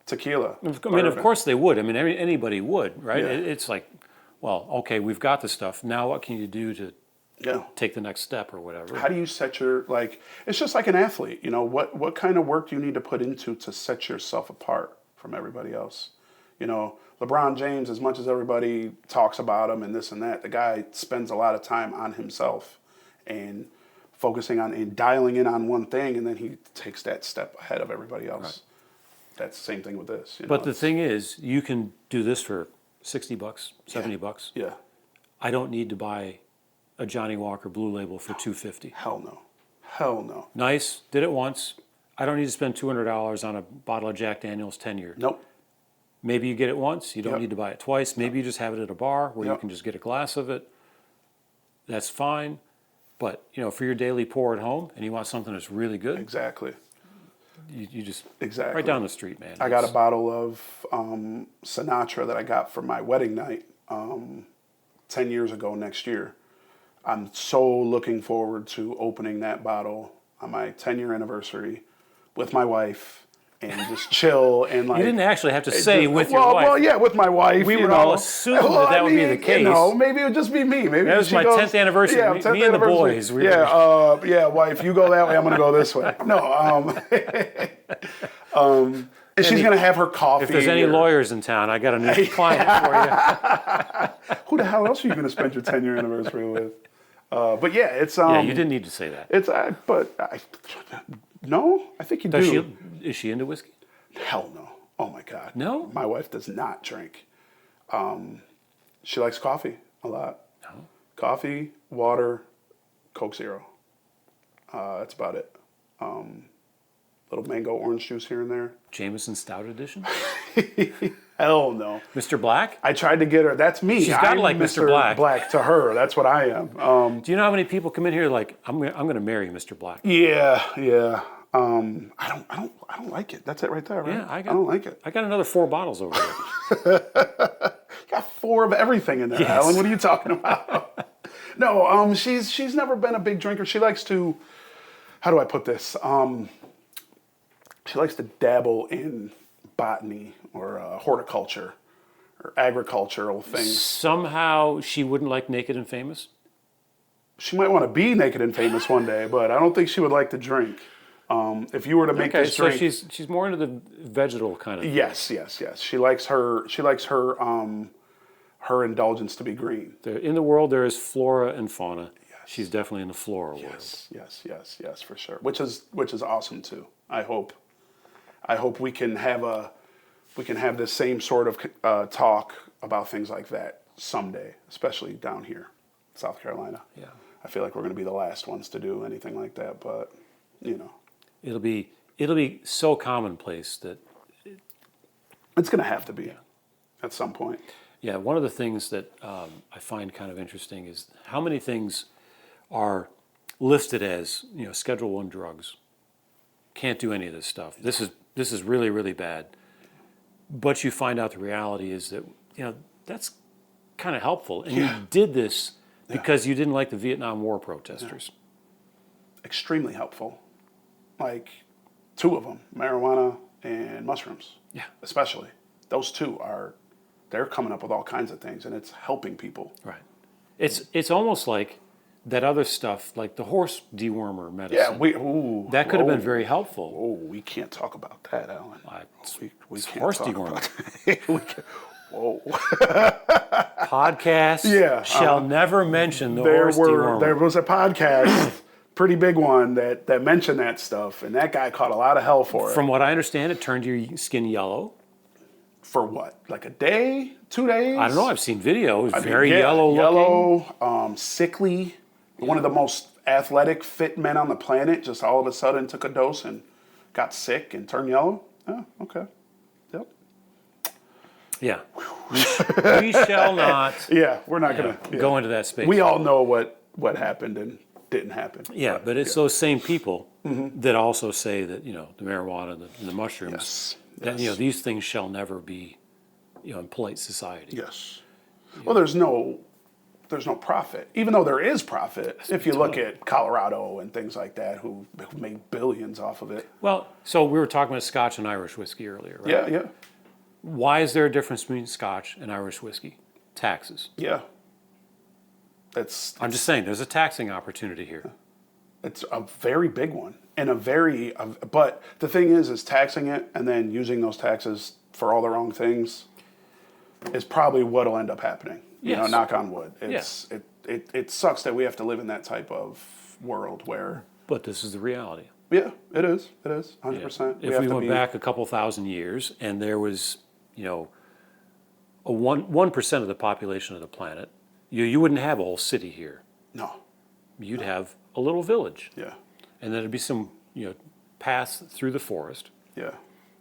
Tequila. I mean, of course they would. I mean, anybody would, right? Yeah. It's like, well, okay, we've got the stuff. Now what can you do to Yeah. take the next step or whatever? How do you set it's just like an athlete, what kind of work do you need to put into to set yourself apart from everybody else? LeBron James, as much as everybody talks about him and this and that, the guy spends a lot of time on himself and focusing on and dialing in on one thing, and then he takes that step ahead of everybody else. Right. That's the same thing with this. But the thing is, you can do this for $60, $70. Yeah. I don't need to buy a Johnny Walker Blue Label for $250. Hell no. Nice, did it once. I don't need to spend $200 on a bottle of Jack Daniel's 10-year. Nope. Maybe you get it once. You don't need to buy it twice. Maybe you just have it at a bar where you Yep. can just get a glass of it. That's fine. But, for your daily pour at home and you want something that's really good, Exactly. you just Exactly. right down the street, man. I got a bottle of Sinatra that I got for my wedding night 10 years ago next year. I'm so looking forward to opening that bottle on my 10-year anniversary with my wife and just chill and like. You didn't actually have to say with your well, wife. Well, yeah, with my wife. We would all assume that would be the case. Maybe it would just be me. Maybe that was my 10th anniversary. Yeah, me 10th and the anniversary. boys. Yeah, wife, you go that way. I'm gonna go this way. No, and she's gonna have her coffee. If there's any lawyers in town, I got a new client for you. Who the hell else are you gonna spend your 10-year anniversary with? But yeah, it's Yeah, you didn't need to say that. It's no, I think you do. Is she into whiskey? Hell no. Oh my God. No? My wife does not drink. She likes coffee a lot. No. Coffee, water, Coke Zero. That's about it. Little mango orange juice here and there. Jameson Stout Edition? Hell no. Mr. Black? I tried to get her. That's me. She's gotta I'm like Mr. Black. Black to her. That's what I am. Do you know how many people come in here like, I'm gonna marry Mr. Black? Yeah. I don't like it. That's it right there, right? Yeah, I don't like it. I got another 4 bottles over there. Got 4 of everything in there, Yes. Alan. What are you talking about? No, she's never been a big drinker. She likes to, how do I put this? She likes to dabble in botany or horticulture or agricultural things. Somehow she wouldn't like Naked and Famous? She might want to be naked and famous one day, but I don't think she would like to drink. If you were to make this drink, so she's more into the vegetal kind of thing. yes. She likes her indulgence to be green. In the world there is flora and fauna. She's definitely in the floral world. Yes, for sure. Which is awesome too. I hope we can have this same sort of talk about things like that someday, especially down here, South Carolina. Yeah. I feel like we're going to be the last ones to do anything like that, but It'll be so commonplace that it's going to have to be at some point. yeah, one of the things that I find kind of interesting is how many things are listed as Schedule 1 drugs. Can't do any of this stuff. This is really, really bad. But you find out the reality is that that's kind of helpful, and you did this because you didn't like the Vietnam War protesters. Extremely helpful. Like 2 of them, marijuana and mushrooms. Yeah. Especially those 2 they're coming up with all kinds of things, and it's helping people. Right. It's almost like that other stuff, like the horse dewormer medicine. Yeah, that could have been very helpful. Oh, we can't talk about that, Alan. We It's can't horse talk dewormer. about that. Whoa. Podcast shall never mention the horse dewormer. There was a podcast, pretty big one, that mentioned that stuff, and that guy caught a lot of hell for it. From what I understand, it turned your skin yellow. For what? Like a day? 2 days? I don't know. I've seen videos. Very yellow looking. Yellow, sickly. One of the most athletic, fit men on the planet just all of a sudden took a dose and got sick and turned yellow. Oh, okay. Yep. Yeah. We shall not Yeah, we're not going to go into that space. We all know what happened and didn't happen. Yeah, but it's those same people that also say that, the marijuana and the mushrooms, that, these things shall never be, in polite society. Yes. Well, there's no profit, even though there is profit. If you look at Colorado and things like that, who make billions off of it. Well, so we were talking about Scotch and Irish whiskey earlier, right? Yeah. Why is there a difference between Scotch and Irish whiskey? Taxes. Yeah. I'm just saying, there's a taxing opportunity here. It's a very big one, and but the thing is taxing it and then using those taxes for all the wrong things is probably what'll end up happening. Yes. Knock on wood. It sucks that we have to live in that type of world where. But this is the reality. Yeah, it is. It is 100%. If we went back a couple thousand years and there was, a 1% of the population of the planet, you wouldn't have a whole city here. No. You'd have a little village. Yeah. And then there'd be some, paths through the forest. Yeah.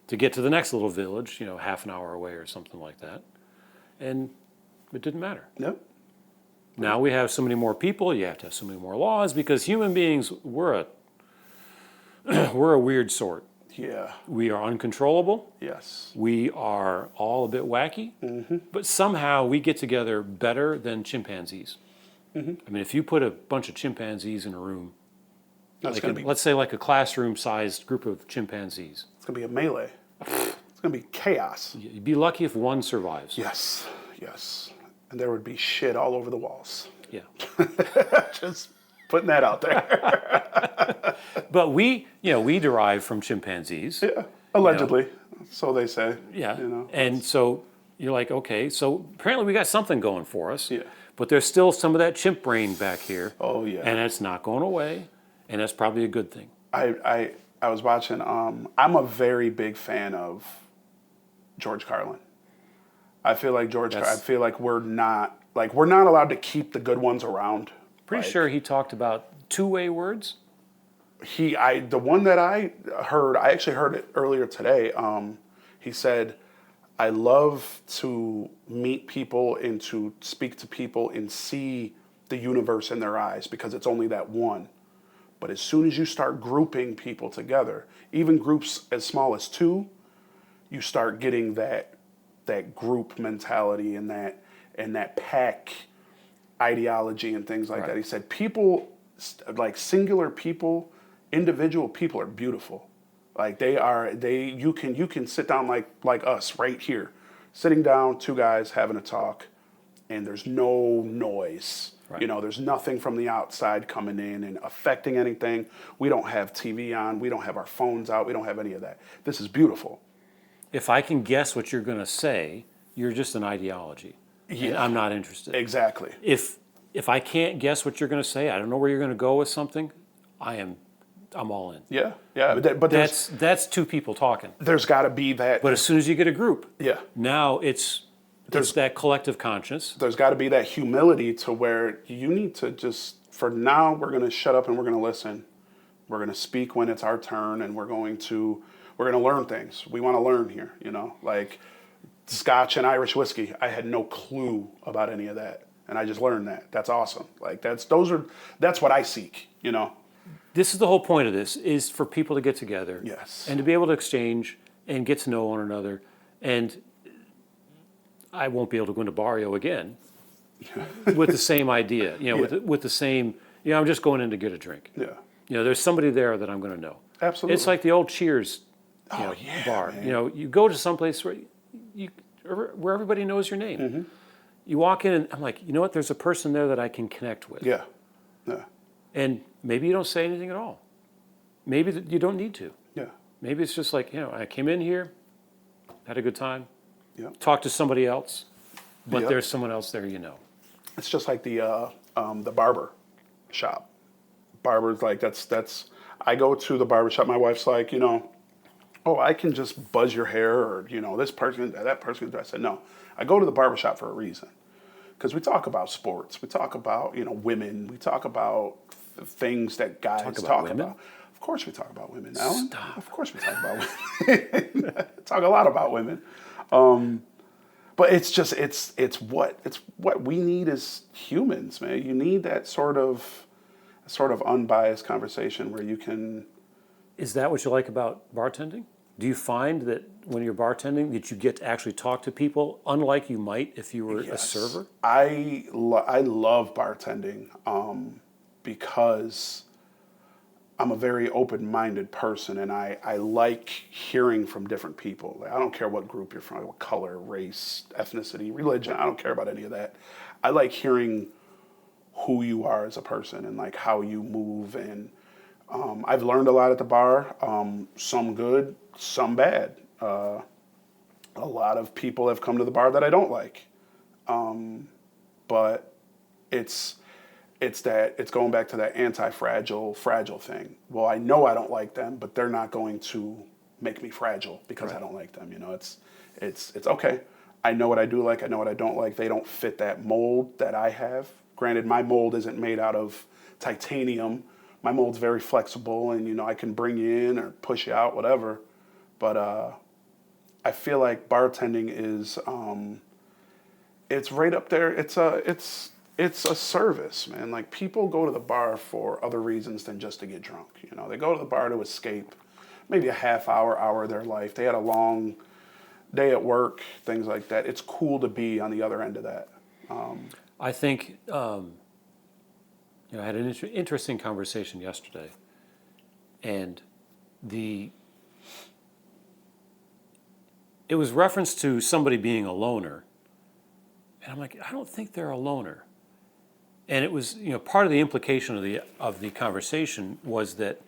To get to the next little village, half an hour away or something like that. And it didn't matter. Yep. Now we have so many more people, you have to have so many more laws because human beings, we're a weird sort. Yeah. We are uncontrollable. Yes. We are all a bit wacky. But somehow we get together better than chimpanzees. I mean, if you put a bunch of chimpanzees in a room, let's say like a classroom-sized group of chimpanzees. It's going to be a melee. It's going to be chaos. You'd be lucky if one survives. Yes. And there would be shit all over the walls. Yeah. Just putting that out there. But we derive from chimpanzees. Yeah, allegedly. So they say. Yeah. And so you're like, okay, so apparently we got something going for us. Yeah. But there's still some of that chimp brain back here. Oh, yeah. And it's not going away. And that's probably a good thing. I was watching, I'm a very big fan of George Carlin. I feel like we're not allowed to keep the good ones around. Pretty sure he talked about two-way words. The one that I actually heard it earlier today. He said, I love to meet people and to speak to people and see the universe in their eyes because it's only that one. But as soon as you start grouping people together, even groups as small as 2, you start getting that group mentality and that pack ideology and things like that. He said people, like singular people, individual people are beautiful. Like you can sit down like us right here, sitting down, 2 guys having a talk, and there's no noise. Right. There's nothing from the outside coming in and affecting anything. We don't have TV on. We don't have our phones out. We don't have any of that. This is beautiful. If I can guess what you're going to say, you're just an ideology. Yeah. And I'm not interested. Exactly. If if I can't guess what you're going to say, I don't know where you're going to go with something, I'm all in. Yeah, yeah. But That's two people talking. there's got to be that. But as soon as you get a group, Yeah. now it's that collective conscience. There's got to be that humility to where you need to just, for now, we're going to shut up and we're going to listen. We're going to speak when it's our turn, and we're going to learn things. We want to learn here, like Scotch and Irish whiskey. I had no clue about any of that, and I just learned that. That's awesome. Like that's what I seek, This is the whole point of this, is for people to get together. Yes. And to be able to exchange and get to know one another. And I won't be able to go into Barrio again with the same idea, with the same, I'm just going in to get a drink. Yeah. There's somebody there that I'm going to know. Absolutely. It's like the old Cheers bar. Man. You go to someplace where everybody knows your name. Mm-hmm. You walk in and I'm like, you know what? There's a person there that I can connect with. Yeah. Yeah. And maybe you don't say anything at all. Maybe you don't need to. Yeah. Maybe it's just like, I came in here, had a good time, Yeah. talked to somebody else, but Yep. there's someone else there It's just like the barber shop. Barbers, like that's. I go to the barber shop. My wife's like, oh, I can just buzz your hair, or this person, that person. I said no. I go to the barber shop for a reason, because we talk about sports, we talk about women, we talk about things that guys talk about. Of course, we talk about women, Alan. Stop. Of course, we talk about women. Talk a lot about women. But it's just it's what we need as humans, man. You need that sort of unbiased conversation where you can. Is that what you like about bartending? Do you find that when you're bartending that you get to actually talk to people, unlike you might if you were a server? I love bartending because I'm a very open-minded person, and I like hearing from different people. I don't care what group you're from, what color, race, ethnicity, religion. I don't care about any of that. I like hearing who you are as a person and like how you move. And I've learned a lot at the bar, some good, some bad. A lot of people have come to the bar that I don't like. But it's going back to that fragile thing. Well, I know I don't like them, but they're not going to make me fragile because I don't like them. It's okay. I know what I do like. I know what I don't like. They don't fit that mold that I have. Granted, my mold isn't made out of titanium. My mold's very flexible, and I can bring you in or push you out, whatever. But I feel like bartending is it's right up there. It's a service, man. Like, people go to the bar for other reasons than just to get drunk. They go to the bar to escape maybe a half hour of their life. They had a long day at work, things like that. It's cool to be on the other end of that. I think I had an interesting conversation yesterday, and it was reference to somebody being a loner, and I'm like, I don't think they're a loner. And it was, part of the implication of the conversation was that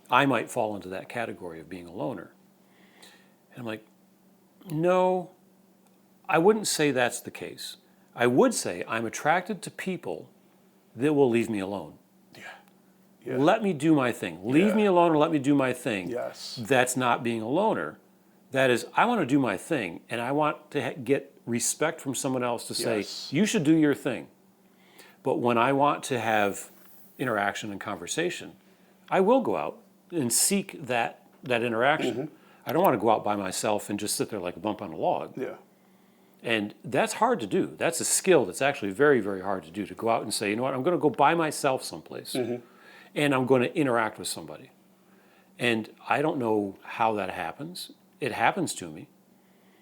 I might fall into that category of being a loner. And I'm like, no, I wouldn't say that's the case. I would say I'm attracted to people that will leave me alone. Yeah. Let me do my thing. Leave me alone or let me do my thing. Yes. That's not being a loner. That is, I want to do my thing, and I want to get respect from someone else to say, you should do your thing. But when I want to have interaction and conversation, I will go out and seek that interaction. Mm-hmm. I don't want to go out by myself and just sit there like a bump on a log. Yeah. And that's hard to do. That's a skill that's actually very, very hard to do, to go out and say, you know what, I'm going to go by myself someplace, and I'm going to interact with somebody. And I don't know how that happens. It happens to me.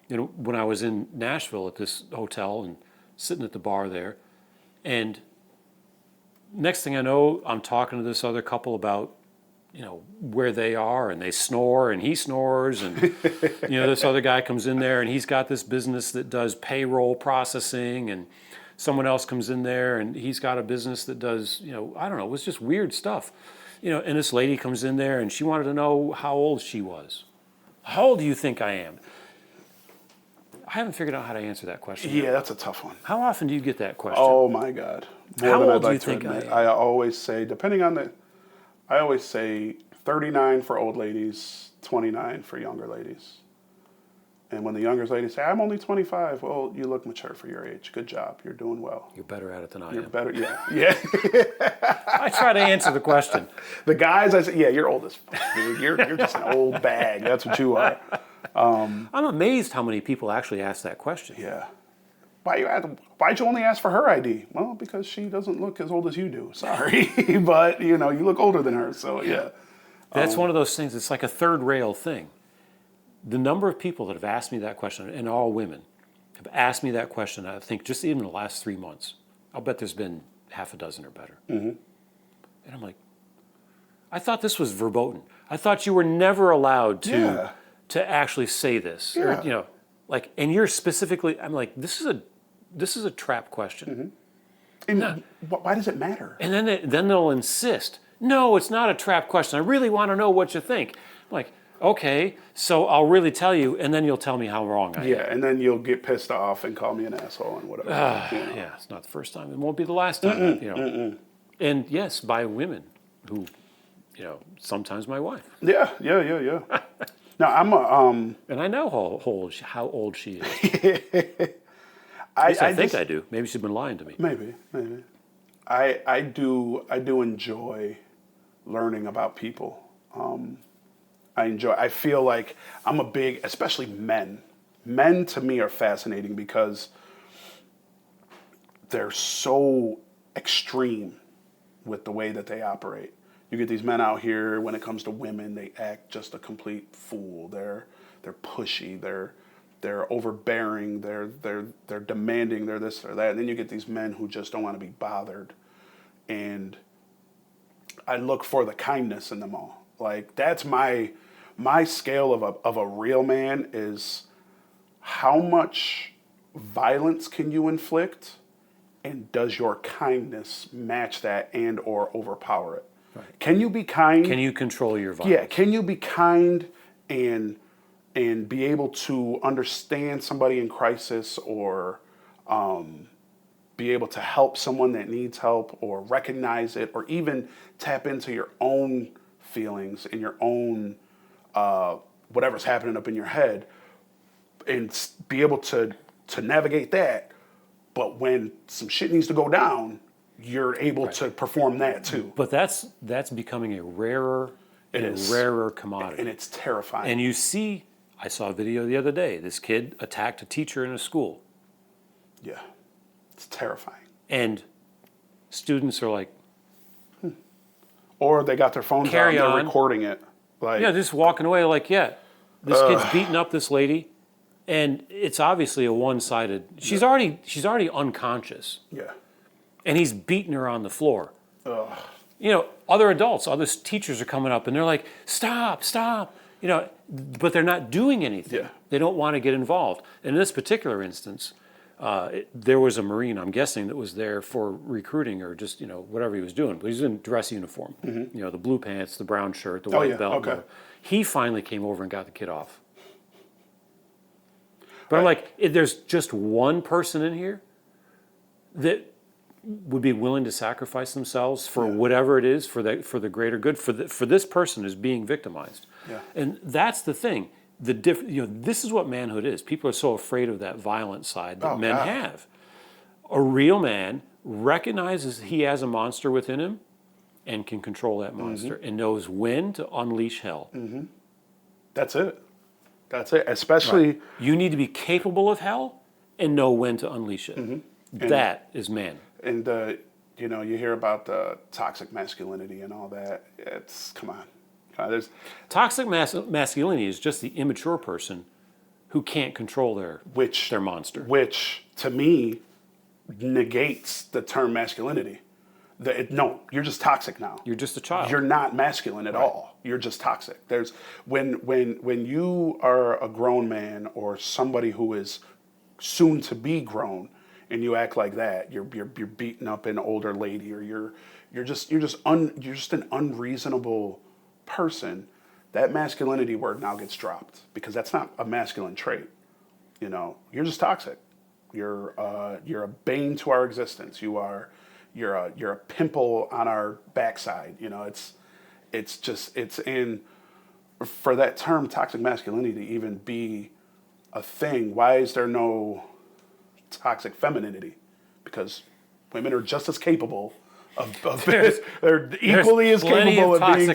When I was in Nashville at this hotel and sitting at the bar there, and next thing I know, I'm talking to this other couple about, where they are, and they snore, and he snores, and, this other guy comes in there, and he's got this business that does payroll processing, and someone else comes in there, and he's got a business that does, I don't know, it was just weird stuff. And this lady comes in there, and she wanted to know how old she was. How old do you think I am? I haven't figured out how to answer that question Yeah, yet. that's a tough one. How often do you get that question? Oh my God. More How than old I'd do you like to think I admit. am? I always say, I always say 39 for old ladies, 29 for younger ladies. And when the younger ladies say, I'm only 25, well, you look mature for your age. Good job. You're doing well. You're better at it than I You're am. better. Yeah. Yeah. I try to answer the question. The guys, I say, yeah, you're old as fuck, dude. You're just an old bag. That's what you are. I'm amazed how many people actually ask that question. Yeah. Why'd you only ask for her ID? Well, because she doesn't look as old as you do. Sorry. But, you look older than her. So, yeah. That's one of those things, it's like a third rail thing. The number of people that have asked me that question, and all women, have asked me that question, I think just even in the last 3 months, I'll bet there's been half a dozen or better. Mm-hmm. And I'm like, I thought this was verboten. I thought you were never allowed to actually say this. Yeah. Or, and you're specifically, I'm like, this is a trap question. Mm-hmm. And why does it matter? And then they'll insist, no, it's not a trap question. I really want to know what you think. I'm like, okay, so I'll really tell you, and then you'll tell me how wrong I am. Yeah, and then you'll get pissed off and call me an asshole and whatever. Yeah, it's not the first time. It won't be the last time. And yes, by women who, sometimes my wife. Yeah. Now I'm And I know how old she is. I think I do. Maybe she's been lying to me. Maybe. I do enjoy learning about people. I feel like I'm a big, especially men. Men to me are fascinating because they're so extreme with the way that they operate. You get these men out here, when it comes to women, they act just a complete fool. They're pushy. They're overbearing. They're demanding. They're this or that. And then you get these men who just don't want to be bothered. And I look for the kindness in them all. Like that's my scale of a real man is how much violence can you inflict, and does your kindness match that and or overpower it? Right. Can you be kind? Can you control your violence? Yeah. Can you be kind and be able to understand somebody in crisis, or be able to help someone that needs help, or recognize it, or even tap into your own feelings and your own whatever's happening up in your head, and be able to navigate that. But when some shit needs to go down, you're able to perform that too. But that's becoming a rarer commodity. And it's terrifying. And you see, I saw a video the other day. This kid attacked a teacher in a school. Yeah. It's terrifying. And students are like, or they got their phones out and they're recording it. Like, just walking away like, this kid's beating up this lady, and it's obviously a one-sided. She's already unconscious. Yeah. And he's beating her on the floor. Other adults, other teachers are coming up and they're like, stop. But they're not doing anything. Yeah. They don't want to get involved. And in this particular instance, there was a Marine, I'm guessing, that was there for recruiting or just, whatever he was doing. But he was in dress uniform. Mm-hmm. The blue pants, the brown shirt, the white belt. Okay. He finally came over and got the kid off. But I'm like, if there's just one person in here that would be willing to sacrifice themselves for whatever it is for the greater good, for this person who's being victimized. Yeah. And that's the thing. This is what manhood is. People are so afraid of that violent side that men have. A real man recognizes he has a monster within him and can control that monster and knows when to unleash hell. Mm-hmm. That's it. Especially... You need to be capable of hell and know when to unleash it. Mm-hmm. That is man. And, you hear about the toxic masculinity and all that. Come on. Toxic masculinity is just the immature person who can't control their monster. Which, to me, negates the term masculinity. No, you're just toxic now. You're just a child. You're not masculine at all. You're just toxic. When you are a grown man or somebody who is soon to be grown, and you act like that, you're beating up an older lady, or you're just an unreasonable person. That masculinity word now gets dropped because that's not a masculine trait. you're just toxic. You're a bane to our existence. You're a pimple on our backside. For that term toxic masculinity to even be a thing, why is there no toxic femininity? Because women are just as capable of they're equally as capable of being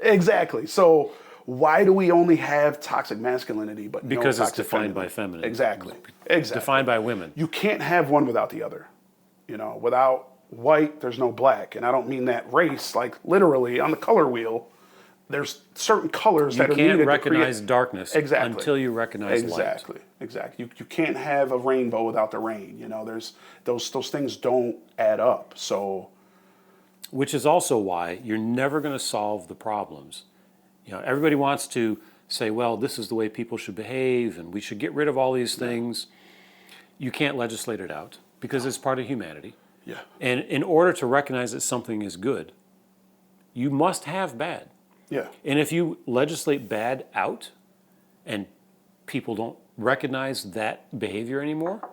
exactly. So why do we only have toxic masculinity but because no it's toxic defined femininity? by feminine. Exactly. Defined by women. You can't have one without the other. Without white, there's no black, and I don't mean that race, like literally on the color wheel. There's certain colors that are needed to create. You can't recognize darkness until you recognize light. Exactly. You can't have a rainbow without the rain. There's those things don't add up. So, which is also why you're never going to solve the problems. Everybody wants to say, well, this is the way people should behave, and we should get rid of all these things. You can't legislate it out because it's part of humanity. Yeah. And in order to recognize that something is good, you must have bad. Yeah. And if you legislate bad out and people don't recognize that behavior anymore,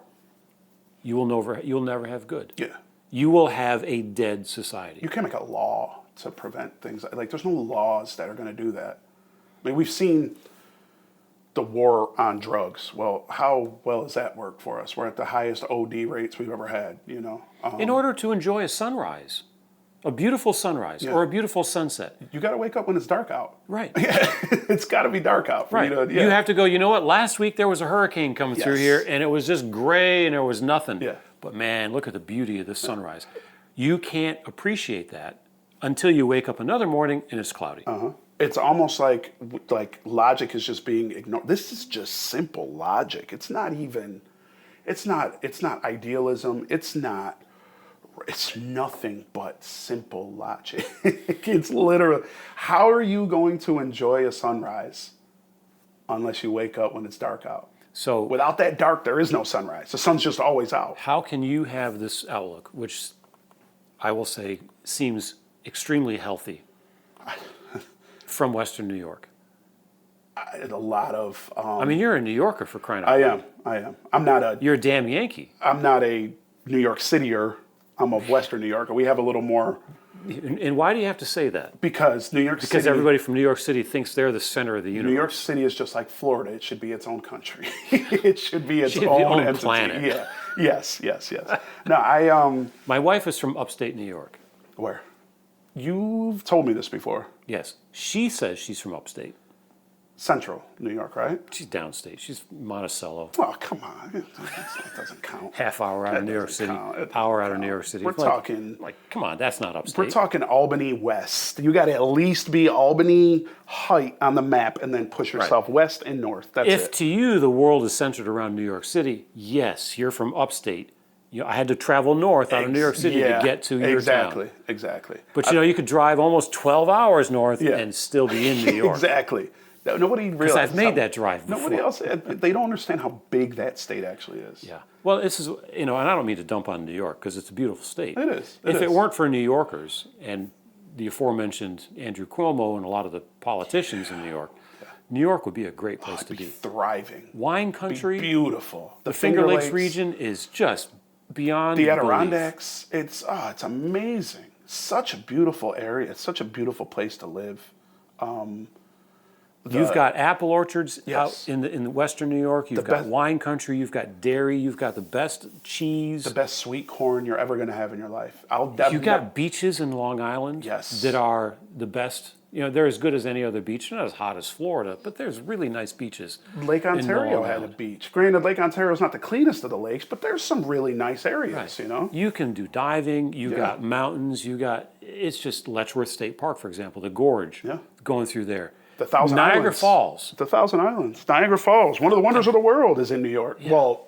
you'll never have good. Yeah. You will have a dead society. You can't make a law to prevent things. Like there's no laws that are going to do that. I mean, we've seen the war on drugs. Well, how well has that worked for us? We're at the highest OD rates we've ever had, In order to enjoy a sunrise, a beautiful sunrise or a beautiful sunset. You got to wake up when it's dark out. Right. Yeah, it's got to be dark out. For right. You, you have to go, you know what? Last week there was a hurricane coming through here and it was just gray and there was nothing. Yeah. But man, look at the beauty of this sunrise. You can't appreciate that until you wake up another morning and it's cloudy. Uh-huh. It's almost like logic is just being ignored. This is just simple logic. It's not idealism. It's nothing but simple logic. It's literally, how are you going to enjoy a sunrise unless you wake up when it's dark out? So without that dark, there is no sunrise. The sun's just always out. How can you have this outlook, which I will say seems extremely healthy, from Western New York? A lot of... I mean, you're a New Yorker for crying out loud. I am. You're a damn Yankee. I'm not a New York Cityer. I'm of Western New York. We have a little more... And why do you have to say that? Because New York City... Because everybody from New York City thinks they're the center of the universe. New York City is just like Florida. It should be its own country. It should be its own entity. Planet. Yeah. Yes. No, My wife is from upstate New York. Where? You've told me this before. Yes. She says she's from upstate. Central New York, right? She's downstate. She's Monticello. Oh, come on. That doesn't count. Half hour out of New York City. Hour out of New York City. We're talking... come on, that's not upstate. We're talking Albany West. You got to at least be Albany height on the map and then push yourself west and north. That's it. If to you the world is centered around New York City, yes, you're from upstate. I had to travel north out of New York City to get to your town. Exactly. But you could drive almost 12 hours north and still be in New York. Exactly. Nobody realizes. Because I've made that drive before. Nobody else, they don't understand how big that state actually is. Yeah. Well, this is, and I don't mean to dump on New York because it's a beautiful state. It is. If it weren't for New Yorkers and the aforementioned Andrew Cuomo and a lot of the politicians in New York would be a great place to be. Thriving. Wine country. Be beautiful. The Finger Lakes region is just beyond the Adirondacks. It's amazing. Such a beautiful area. It's such a beautiful place to live. You've got apple orchards out in Western New York. You've got wine country. You've got dairy. You've got the best cheese. The best sweet corn you're ever going to have in your life. You've got beaches in Long Island that are the best. They're as good as any other beach. They're not as hot as Florida, but there's really nice beaches. Lake Ontario had a beach. Granted, Lake Ontario is not the cleanest of the lakes, but there's some really nice areas, You can do diving. You got mountains. It's just Letchworth State Park, for example, the gorge going through there. The Thousand Niagara Islands. Falls. The Thousand Islands. Niagara Falls. One of the wonders of the world is in New York. Yeah. Well,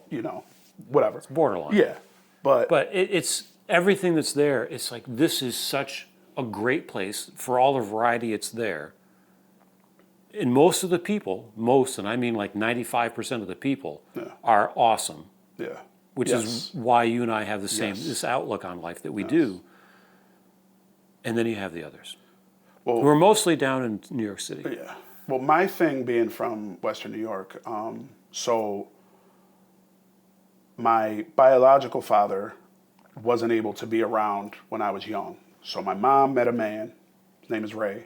whatever. It's borderline. Yeah. But it's everything that's there. It's like, this is such a great place for all the variety it's there. And most of the people, and I mean like 95% of the people, are awesome. Yeah. Which is why you and I have the same this outlook on life that we do. And then you have the others. Well, we're mostly down in New York City. Yeah. Well, my thing being from Western New York, So my biological father wasn't able to be around when I was young. So my mom met a man, his name is Ray,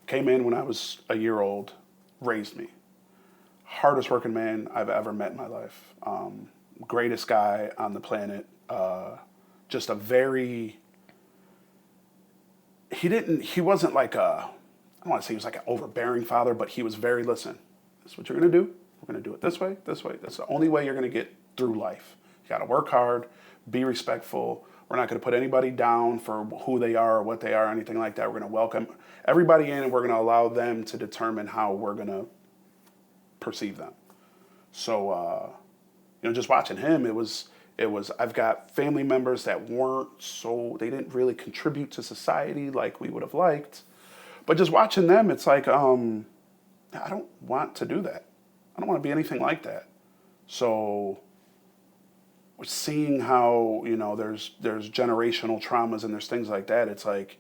came in when I was a year old, raised me. Hardest working man I've ever met in my life. Greatest guy on the planet. Just a very, he wasn't like a, I don't want to say he was like an overbearing father, but he was very, listen, this is what you're going to do. We're going to do it this way, this way. That's the only way you're going to get through life. You got to work hard, be respectful. We're not going to put anybody down for who they are or what they are or anything like that. We're going to welcome everybody in, and we're going to allow them to determine how we're going to perceive them. So, just watching him, it was, I've got family members that they didn't really contribute to society like we would have liked. But just watching them, it's like, I don't want to do that. I don't want to be anything like that. So we're seeing how, there's generational traumas and there's things like that. It's like,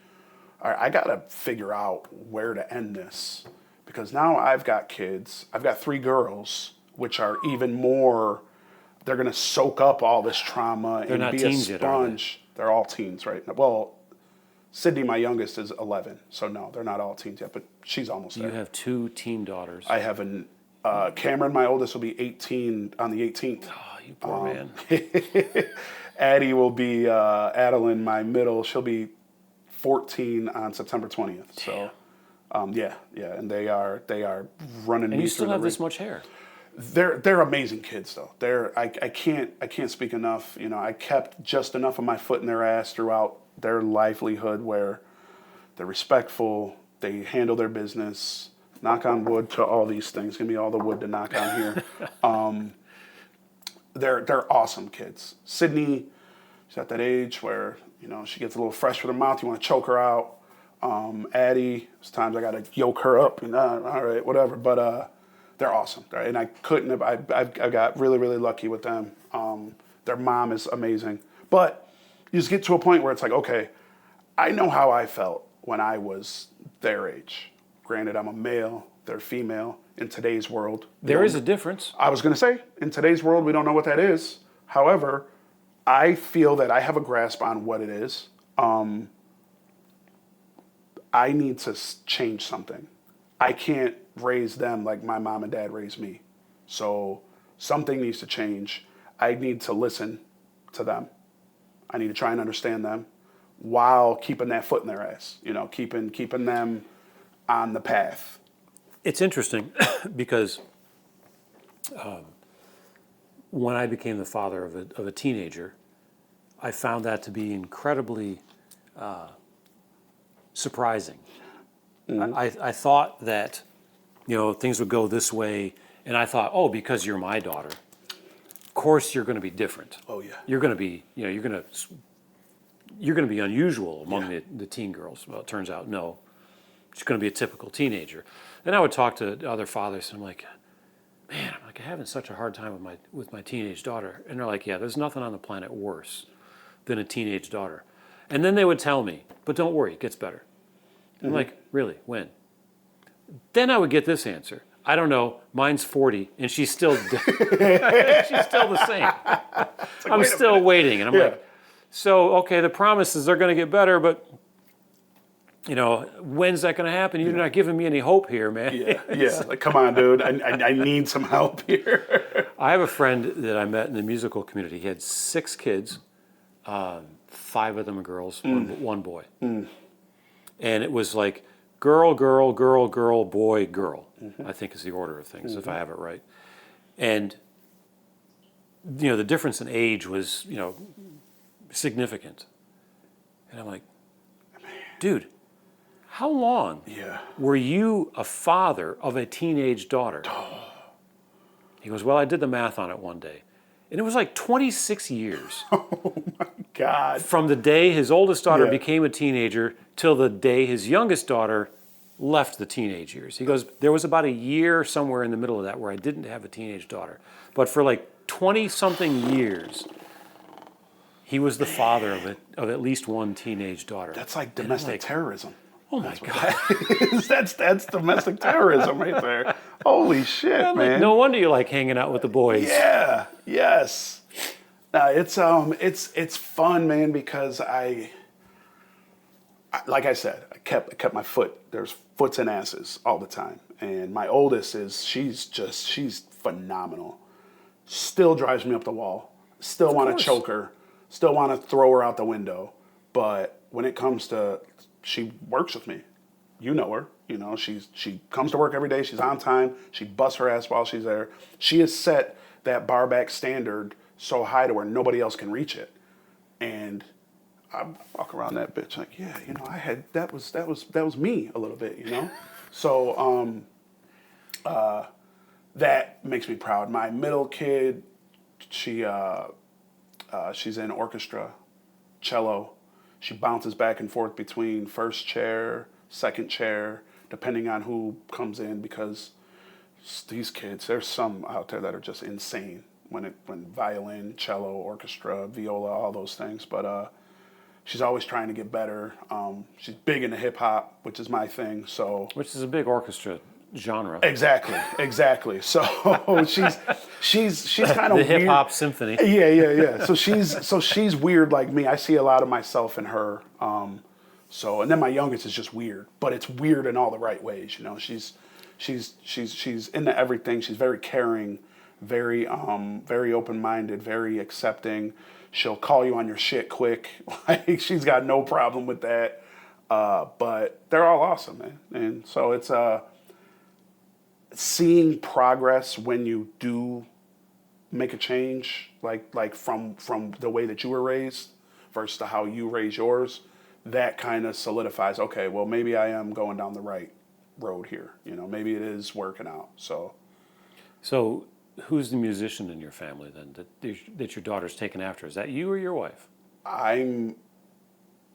all right, I got to figure out where to end this. Because now I've got kids. I've got 3 girls, which are even more, they're going to soak up all this trauma They're and not be teens a yet, are they? sponge. They're all teens right now. Well, Sydney, my youngest, is 11. So no, they're not all teens yet, but she's almost there. You have 2 teen daughters. I have Cameron, my oldest, will be 18 on the 18th. Oh, you poor man. Addie will be, Adeline, my middle, she'll be 14 on September 20th. So, yeah, and they are running. And you still have this much hair. They're amazing kids though. I can't speak enough. I kept just enough of my foot in their ass throughout their livelihood where they're respectful, they handle their business. Knock on wood to all these things. Give me all the wood to knock on here. They're awesome kids. Sydney, she's at that age where she gets a little fresh with her mouth. You want to choke her out. Addie, there's times I got to yoke her up. All right, whatever. But they're awesome. Right? And I couldn't have. I got really, really lucky with them. Their mom is amazing. But you just get to a point where it's like, okay, I know how I felt when I was their age. Granted, I'm a male. They're female. In today's world, There is a difference. I was going to say, in today's world, we don't know what that is. However, I feel that I have a grasp on what it is. I need to change something. I can't raise them like my mom and dad raised me. So something needs to change. I need to listen to them. I need to try and understand them while keeping that foot in their ass, keeping them on the path. It's interesting because when I became the father of a teenager, I found that to be incredibly surprising. Mm-hmm. I thought that things would go this way, and I thought, oh, because you're my daughter, of course you're going to be different. Oh yeah. You're going to be you're going to be unusual among the teen girls. Well, it turns out no, she's going to be a typical teenager. Then I would talk to other fathers, and I'm like, man, I'm having such a hard time with my teenage daughter. And they're like, yeah, there's nothing on the planet worse than a teenage daughter. And then they would tell me, but don't worry, it gets better. Mm-hmm. I'm like, really? When? Then I would get this answer. I don't know. Mine's 40, and she's still she's still the same. Like, I'm still waiting, and I'm like, so okay, the promise is they're going to get better, but when's that going to happen? You're not giving me any hope here, man. Yeah. Like, come on, dude. I need some help here. I have a friend that I met in the musical community. He had 6 kids, 5 of them are girls, one boy. Mm. And it was like girl, girl, girl, girl, boy, girl, I think is the order of things, if I have it right. And, the difference in age was, significant. And I'm like, dude, how long were you a father of a teenage daughter? He goes, well, I did the math on it one day. And it was like 26 years. Oh, my God. From the day his oldest daughter became a teenager till the day his youngest daughter left the teenage years. He goes, there was about a year somewhere in the middle of that where I didn't have a teenage daughter. But for like 20-something years, he was the father of at least one teenage daughter. That's like domestic terrorism. Oh my God. That's domestic terrorism right there. Holy shit, man. No wonder you like hanging out with the boys. Yeah. Yes. It's fun, man, because like I said, I kept my foot. There's foots and asses all the time, and my oldest she's phenomenal. Still drives me up the wall. Still want to choke her. Still want to throw her out the window. But when it comes to, she works with me. You know her. You know, she comes to work every day. She's on time. She busts her ass while she's there. She has set that bar back standard so high to where nobody else can reach it. And I walk around that bitch like, yeah, you know, that was me a little bit, you know. So that makes me proud. My middle kid, she's in orchestra, cello. She bounces back and forth between first chair, second chair, depending on who comes in, because these kids, there's some out there that are just insane when violin, cello, orchestra, viola, all those things. But she's always trying to get better. She's big into hip hop, which is my thing. So which is a big orchestra genre. Exactly. So she's kind of the hip hop symphony. Yeah. So she's weird like me. I see a lot of myself in her. And then my youngest is just weird, but it's weird in all the right ways. You know, she's into everything. She's very caring, very open-minded, very accepting. She'll call you on your shit quick. Like, she's got no problem with that. But they're all awesome, man. And so it's seeing progress when you do make a change, like from the way that you were raised versus to how you raise yours. That kind of solidifies, okay, well, maybe I am going down the right road here. You know, maybe it is working out. So who's the musician in your family then that your daughter's taken after? Is that you or your wife? My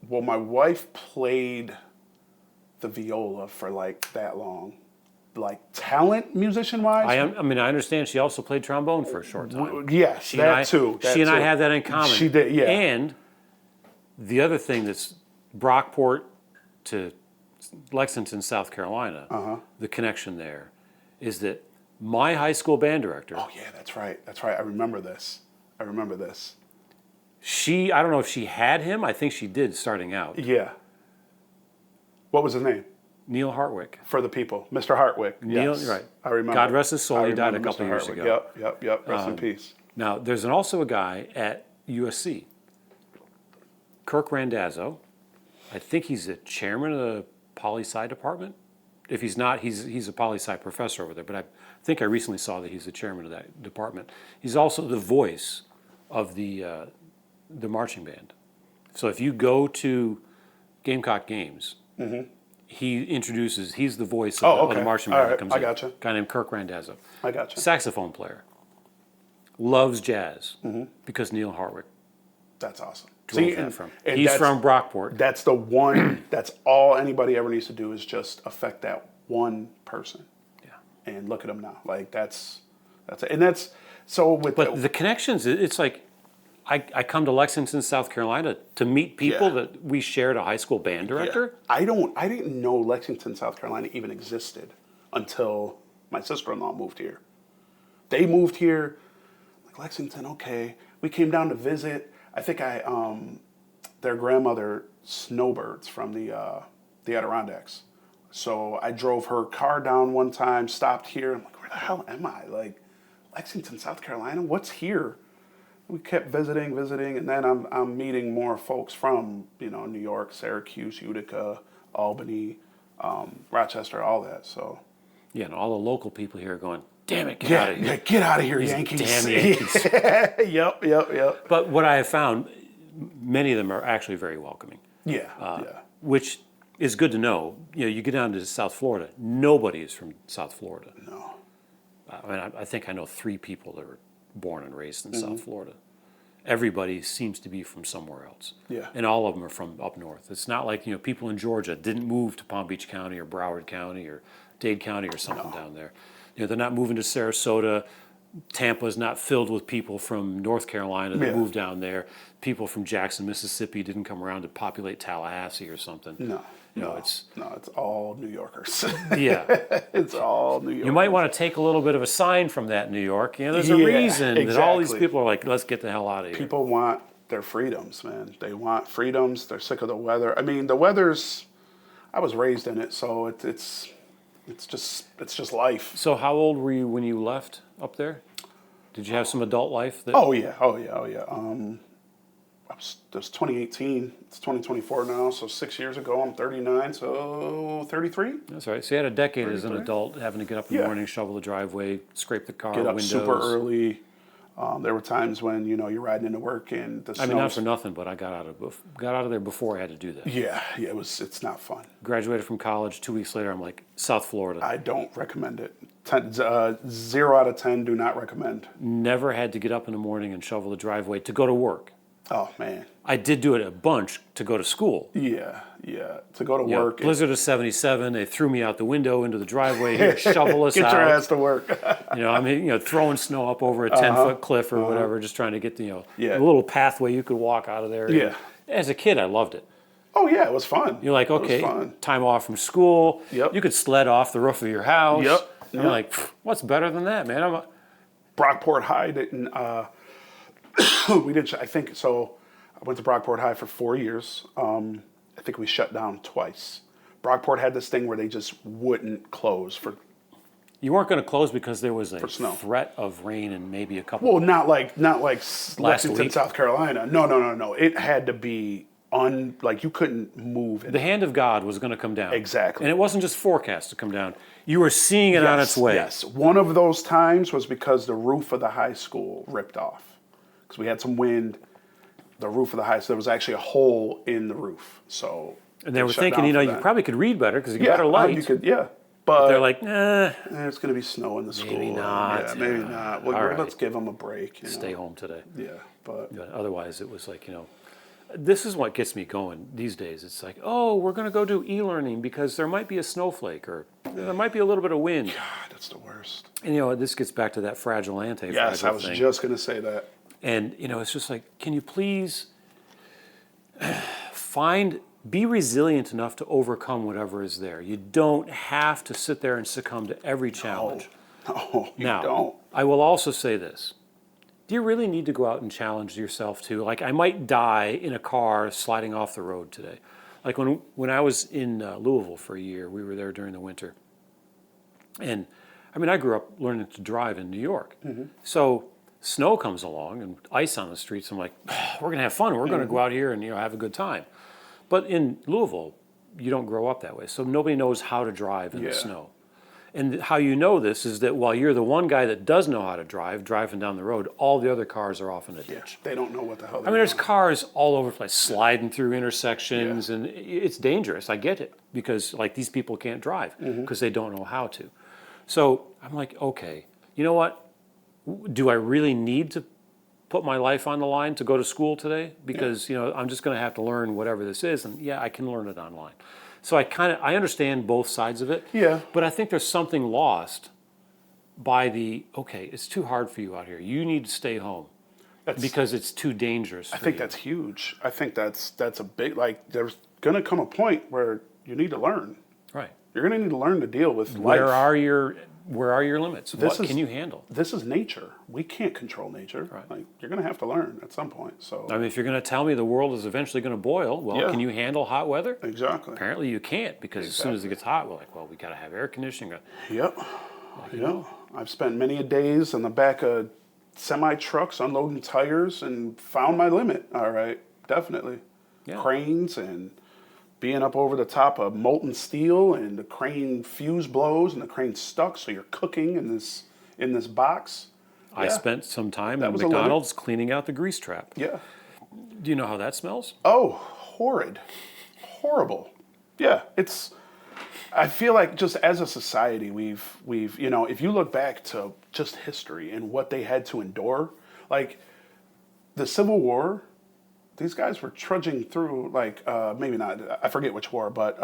wife played the viola for like that long. Like talent musician wise? I understand she also played trombone for a short time. Yes, She too. I have that in common. She did, yeah. And the other thing that's Brockport to Lexington, South Carolina, the connection there is that my high school band director. Oh yeah, that's right. I remember this. I don't know if she had him. I think she did starting out. Yeah. What was his name? Neil Hartwick. For the people. Mr. Hartwick. Neil, yes. right. I remember. God rest his soul. He died a couple years ago. Yep. Rest in peace. Now, there's also a guy at USC, Kirk Randazzo. I think he's the chairman of the poli-sci department. If he's not, he's a poli-sci professor over there. But I think I recently saw that he's the chairman of that department. He's also the voice of the marching band. So if you go to Gamecock games, he's the voice of the marching band that comes in. I gotcha. A guy named Kirk Randazzo. I gotcha. Saxophone player. Loves jazz because Neil Hartwick. That's awesome. He's from Brockport. That's the one. That's all anybody ever needs to do is just affect that one person. Yeah. And look at them now. Like that's it. And that's so with. But the connections. It's like I come to Lexington, South Carolina to meet people that we shared a high school band director. Yeah. I didn't know Lexington, South Carolina even existed until my sister-in-law moved here. They moved here. Like Lexington, okay. We came down to visit. I think their grandmother snowbirds from the Adirondacks. So I drove her car down one time, stopped here. I'm like, where the hell am I? Like, Lexington, South Carolina? What's here? We kept visiting, and then I'm meeting more folks from, New York, Syracuse, Utica, Albany, Rochester, all that. So yeah, and all the local people here are going, damn it, get out of here. Yeah, get out of here, Yankees. Damn Yankees. Yep. But what I have found, many of them are actually very welcoming. Yeah. Which is good to know. You get down to South Florida, nobody is from South Florida. No. I think I know 3 people that were born and raised in South Florida. Everybody seems to be from somewhere else. Yeah. And all of them are from up north. It's not like, people in Georgia didn't move to Palm Beach County or Broward County or Dade County or something down there. They're not moving to Sarasota, Tampa's not filled with people from North Carolina that Yeah. moved down there. People from Jackson, Mississippi didn't come around to populate Tallahassee or something. No. You know, No. it's No, it's all New Yorkers. yeah. It's all New Yorkers. You might want to take a little bit of a sign from that, New York. You know, there's a Yeah, reason that all these exactly. people are like, let's get the hell out of here. People want their freedoms, man. They want freedoms. They're sick of the weather. I mean, the weather's. I was raised in it, so it's just life. So how old were you when you left up there? Did you have some adult life? That, Oh yeah. It was 2018. It's 2024 now, so 6 years ago. I'm 39, so 33. That's right. So you had a decade as an 33. adult, having to get up in the Yeah. morning, shovel the driveway, scrape the car Get up windows. super early. There were times when you're riding into work and the I mean, not snow's. for nothing, but I got out of there before I had to do that. Yeah, it's not fun. Graduated from college. 2 weeks later, I'm like, South Florida. I don't recommend it. 0 out of 10 do not recommend. Never had to get up in the morning and shovel the driveway to go to work. Oh man. I did do it a bunch to go to school. Yeah. To go to You know, work. blizzard of 77, they threw me out the window into the driveway, here, shovel us Get out. your ass to work. You know, I mean, throwing snow up over a 10-foot cliff or whatever, just trying to get the, Yeah. a little pathway you could walk out of there. Yeah. As a kid, I loved it. Oh yeah, it was fun. You're like, It was okay, fun. time off from school. Yep. You could sled off the roof of your house. Yep. You're Yep. like, what's better than that, man? Brockport High didn't. We did. I think so. I went to Brockport High for 4 years. I think we shut down twice. Brockport had this thing where they just wouldn't close for. You weren't going to close because there was a snow. threat of rain and maybe a couple. Well, not like Lexington, week? South Carolina. No. It had to be like you couldn't move it. The hand of God was going to come down. Exactly. And it wasn't just forecast to come down. You were seeing it on its way. Yes. One of those times was because the roof of the high school ripped off because we had some wind. The roof of the high school, there was actually a hole in the roof. So. And they were thinking, you probably could read better because you get better light. You could, yeah. But they're like, nah, it's going to be snow in the school. Maybe not. Yeah, maybe not. Well, All right. let's give them a break. stay home today. Yeah, but But otherwise, it was like, this is what gets me going these days. It's like, oh, we're going to go do e-learning because there might be a snowflake or there might be a little bit of wind. God, that's the worst. And, this gets back to that fragile anti-fragile Yes, I was thing. just going to say that. And, it's just like, can you please be resilient enough to overcome whatever is there. You don't have to sit there and succumb to every challenge. No, you Now, don't. I will also say this. Do you really need to go out and challenge yourself too? Like, I might die in a car sliding off the road today. Like when I was in Louisville for a year, we were there during the winter. And, I grew up learning to drive in New York. Mm-hmm. So snow comes along and ice on the streets. I'm like, we're going to have fun. We're going to go out here and have a good time. But in Louisville, you don't grow up that way. So nobody knows how to drive in the snow. And how you know this is that while you're the one guy that does know how to drive, driving down the road, all the other cars are off in a ditch. They don't know what the hell they're There's doing. cars all over the place, sliding through intersections, and it's dangerous. I get it, because these people can't drive because they don't know how to. So I'm like, okay, you know what? Do I really need to put my life on the line to go to school today? Because I'm just going to have to learn whatever this is, and I can learn it online. So I understand both sides of it. Yeah. But I think there's something lost by it's too hard for you out here. You need to stay home because it's too dangerous. I think that's huge. I think that's a big, there's going to come a point where you need to learn. Right. You're going to need to learn to deal with life. Where are your limits? What can you handle? This is nature. We can't control nature. Right. You're going to have to learn at some point. So if you're going to tell me the world is eventually going to boil, can you handle hot weather? Exactly. Apparently you can't, because as soon as it gets hot, we're like, we got to have air conditioning. Yep. I've spent many a days on the back of semi trucks unloading tires and found my limit. All right, definitely. Yeah. Cranes and being up over the top of molten steel, and the crane fuse blows and the crane's stuck, so you're cooking in this box. I spent some time at was a limit. McDonald's cleaning out the grease trap. Yeah. Do you know how that smells? Oh, horrid. Horrible. Yeah, I feel like just as a society, we've if you look back to just history and what they had to endure, like the Civil War, these guys were trudging through, maybe not, I forget which war, but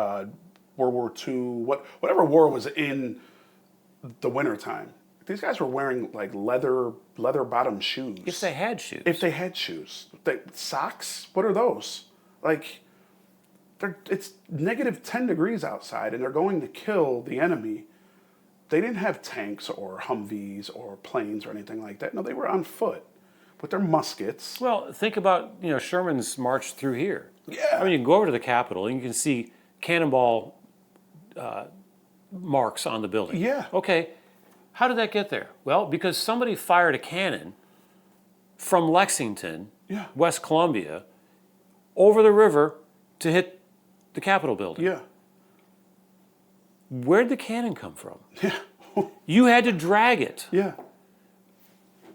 World War II, whatever war was in the wintertime. These guys were wearing like leather bottom shoes. If they had shoes. If they had shoes. Socks? What are those? Like, it's negative 10 degrees outside and they're going to kill the enemy. They didn't have tanks or Humvees or planes or anything like that. No, they were on foot with their muskets. Well, think about, Sherman's march through here. Yeah. I mean, you can go over to the Capitol and you can see cannonball marks on the building. Yeah. Okay, how did that get there? Well, because somebody fired a cannon from Lexington, Yeah. West Columbia, over the river to hit the Capitol building. Yeah. Where'd the cannon come from? Yeah. You had to drag it. Yeah.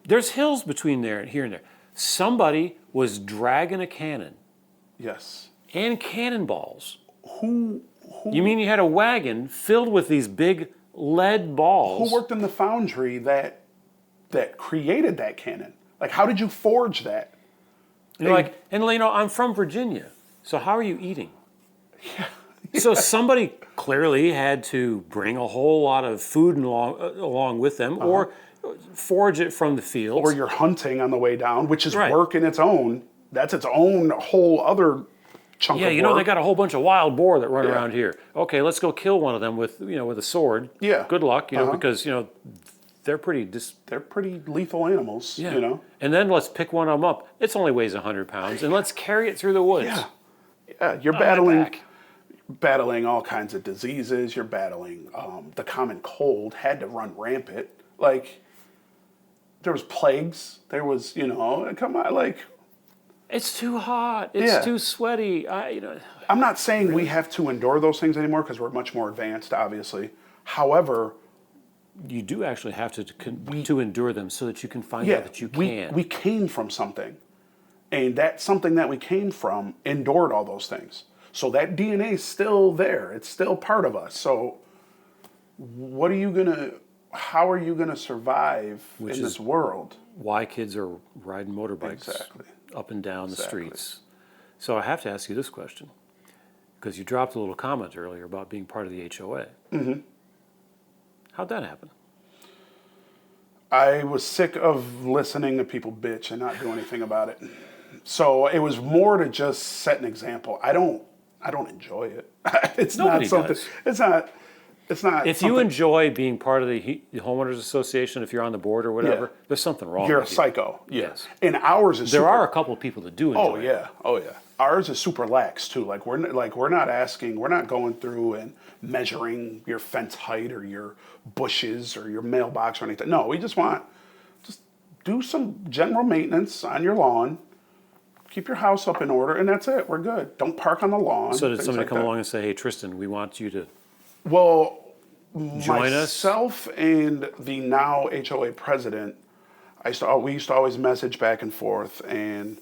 There's hills between there and here and there. Somebody was dragging a cannon Yes. and cannonballs. Who You mean you had a wagon filled with these big lead balls? who worked in the foundry that created that cannon? Like, how did you forge that? You're like, and I'm from Virginia, so how are you eating? So somebody clearly had to bring a whole lot of food along with them, or forage it from the fields. Or you're hunting on the way down, which is Right. work in its own. That's its own whole other chunk Yeah, of work. they got a whole bunch of wild boar that run Yeah. around here. Okay, let's go kill one of them with a sword. Yeah. Good luck, because they're pretty They're pretty lethal animals, yeah. And then let's pick one of them up. It only weighs 100 pounds, and let's carry it through the woods. Yeah. Yeah, you're On my back. battling all kinds of diseases. You're battling the common cold had to run rampant. Like, there was plagues. There was, come on, like, It's too hot. It's Yeah. too sweaty. I'm not saying we have to endure those things anymore because we're much more advanced, obviously. However, You do actually have to endure them so that you can find yeah, out that you can. we came from something. And that something that we came from endured all those things. So that DNA is still there. It's still part of us. So how are you gonna survive in this world? Why kids are riding motorbikes Exactly. up and down the Exactly. streets. So I have to ask you this question, because you dropped a little comment earlier about being part of the HOA. Mm-hmm. How'd that happen? I was sick of listening to people bitch and not do anything about it. So it was more to just set an example. I don't enjoy it. It's Nobody not something. does. It's not. If you enjoy being part of the homeowners association, if you're on the board or whatever, Yeah. there's something wrong you're a with you. psycho. Yeah. Yes. And ours is. There super, are a couple of people that do enjoy Oh it. yeah. Oh yeah. Ours is super lax too. We're not going through and measuring your fence height or your bushes or your mailbox or anything. No, we just do some general maintenance on your lawn. Keep your house up in order, and that's it. We're good. Don't park on the lawn. So did things somebody like come that. along and say, "Hey, Tristan, we want you to Well, join us"? myself and the now HOA president, we used to always message back and forth, and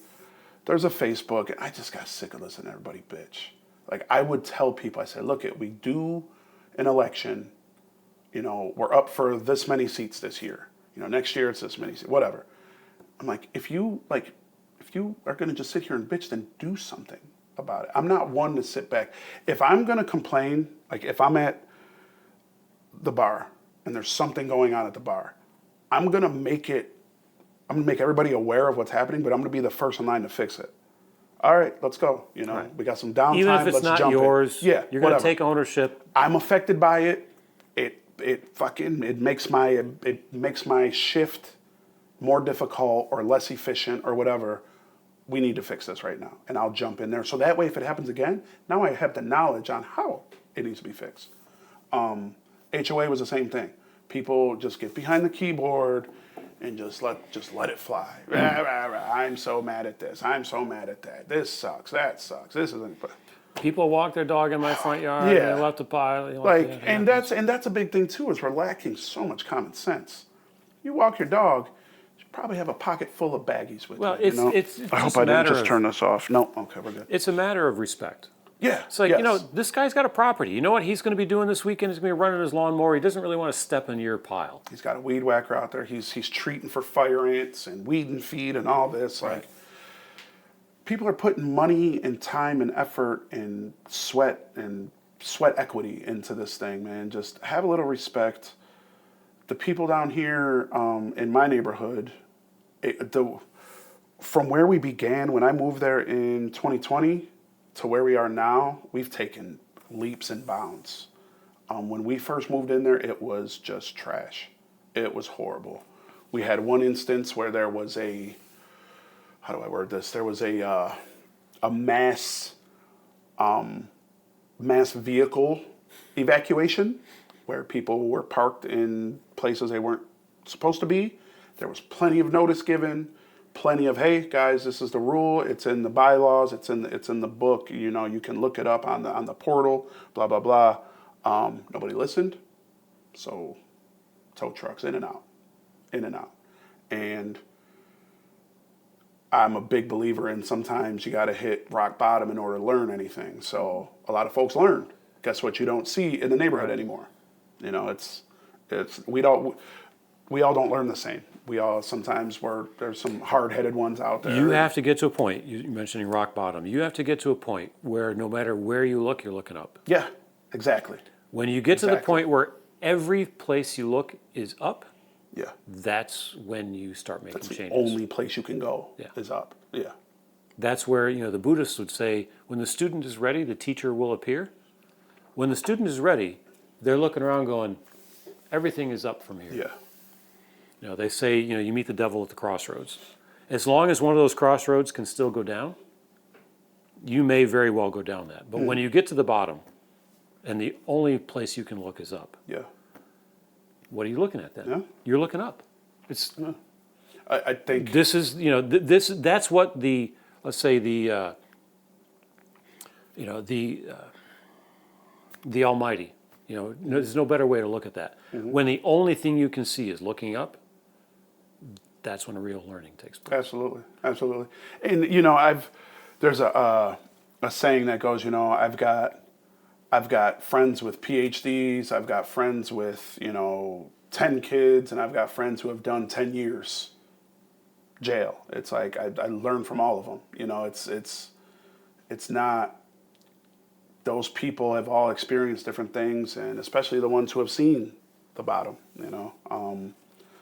there's a Facebook, and I just got sick of listening to everybody bitch. Like, I would tell people, I said, look, we do an election, we're up for this many seats this year. Next year it's this many seats, whatever. I'm like, if you are going to just sit here and bitch, then do something about it. I'm not one to sit back. If I'm going to complain, like if I'm at the bar and there's something going on at the bar, I'm going to make everybody aware of what's happening, but I'm going to be the first in line to fix it. All right, let's go. We got some downtime. Even if it's let's not jump yours, in. Yeah, you're going to whatever. take ownership. I'm affected by it. It makes my shift more difficult or less efficient or whatever. We need to fix this right now, and I'll jump in there. So that way, if it happens again, now I have the knowledge on how it needs to be fixed. HOA was the same thing. People just get behind the keyboard and just let it fly. Rah, rah, rah. I'm so mad at this. I'm so mad at that. This sucks. That sucks. This isn't. People walk their dog in my front yard. Yeah. And they left a pile. And that's a big thing too. Is we're lacking so much common sense. You walk your dog, you probably have a pocket full of baggies with Well, you. it's I hope just a I didn't matter just of- turn this off. No, okay, we're good. It's a matter of respect. Yeah, It's like, yes. this guy's got a property. You know what he's going to be doing this weekend? He's going to be running his lawnmower. He doesn't really want to step in your pile. He's got a weed whacker out there. He's treating for fire ants and weed and feed and all this. Like, people are putting money and time and effort and sweat equity into this thing, man. Just have a little respect. the people down here in my neighborhood, from where we began when I moved there in 2020 to where we are now, we've taken leaps and bounds. When we first moved in there, it was just trash. It was horrible. We had one instance where there was how do I word this? There was a mass vehicle evacuation where people were parked in places they weren't supposed to be. There was plenty of notice given, plenty of, hey guys, this is the rule. It's in the bylaws. It's in the book. You know, you can look it up on the portal. Blah blah blah. Nobody listened, so tow trucks in and out, and I'm a big believer in sometimes you got to hit rock bottom in order to learn anything. So a lot of folks learn. Guess what? You don't see in the neighborhood anymore. You know, we all don't learn the same. We all sometimes there's some hard-headed ones out there. You have to get to a point. You're mentioning rock bottom. You have to get to a point where no matter where you look, you're looking up. Yeah, exactly. When you get to the point where every place you look is up, yeah, that's when you start making changes. The only place you can go is up. Yeah. That's where, the Buddhists would say, when the student is ready, the teacher will appear. When the student is ready, they're looking around going, everything is up from here. Yeah. They say, you meet the devil at the crossroads. As long as one of those crossroads can still go down, you may very well go down that. But when you get to the bottom, and the only place you can look is up. Yeah. What are you looking at then? Yeah. You're looking up. It's. I think this is that's what let's say the Almighty. There's no better way to look at that. Mm-hmm. When the only thing you can see is looking up, that's when real learning takes place. Absolutely, absolutely. And there's a saying that goes, I've got friends with PhDs, I've got friends with 10 kids, and I've got friends who have done 10 years jail. It's like I learn from all of them. It's not. Those people have all experienced different things, and especially the ones who have seen the bottom.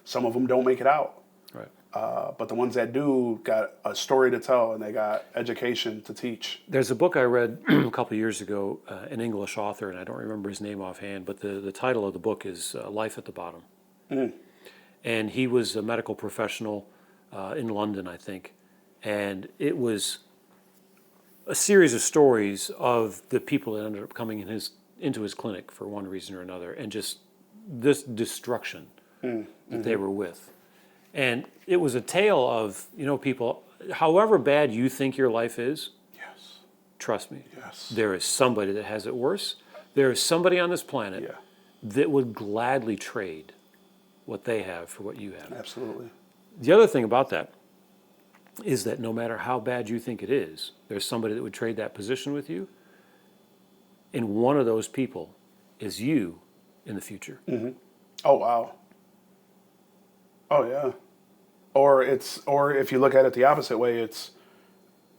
Some of them don't make it out. Right. But the ones that do got a story to tell, and they got education to teach. There's a book I read a couple of years ago, an English author, and I don't remember his name offhand, but the title of the book is Life at the Bottom. Mm. And he was a medical professional in London, I think, and it was a series of stories of the people that ended up coming into his clinic for one reason or another, and just this destruction that they were with. And it was a tale of, people, however bad you think your life is, yes, trust me, yes, there is somebody that has it worse. There is somebody on this planet that would gladly trade what they have for what you have. Absolutely. The other thing about that is that no matter how bad you think it is, there's somebody that would trade that position with you. And one of those people is you in the future. Mm-hmm. Oh, wow. Oh, yeah. Or if you look at it the opposite way,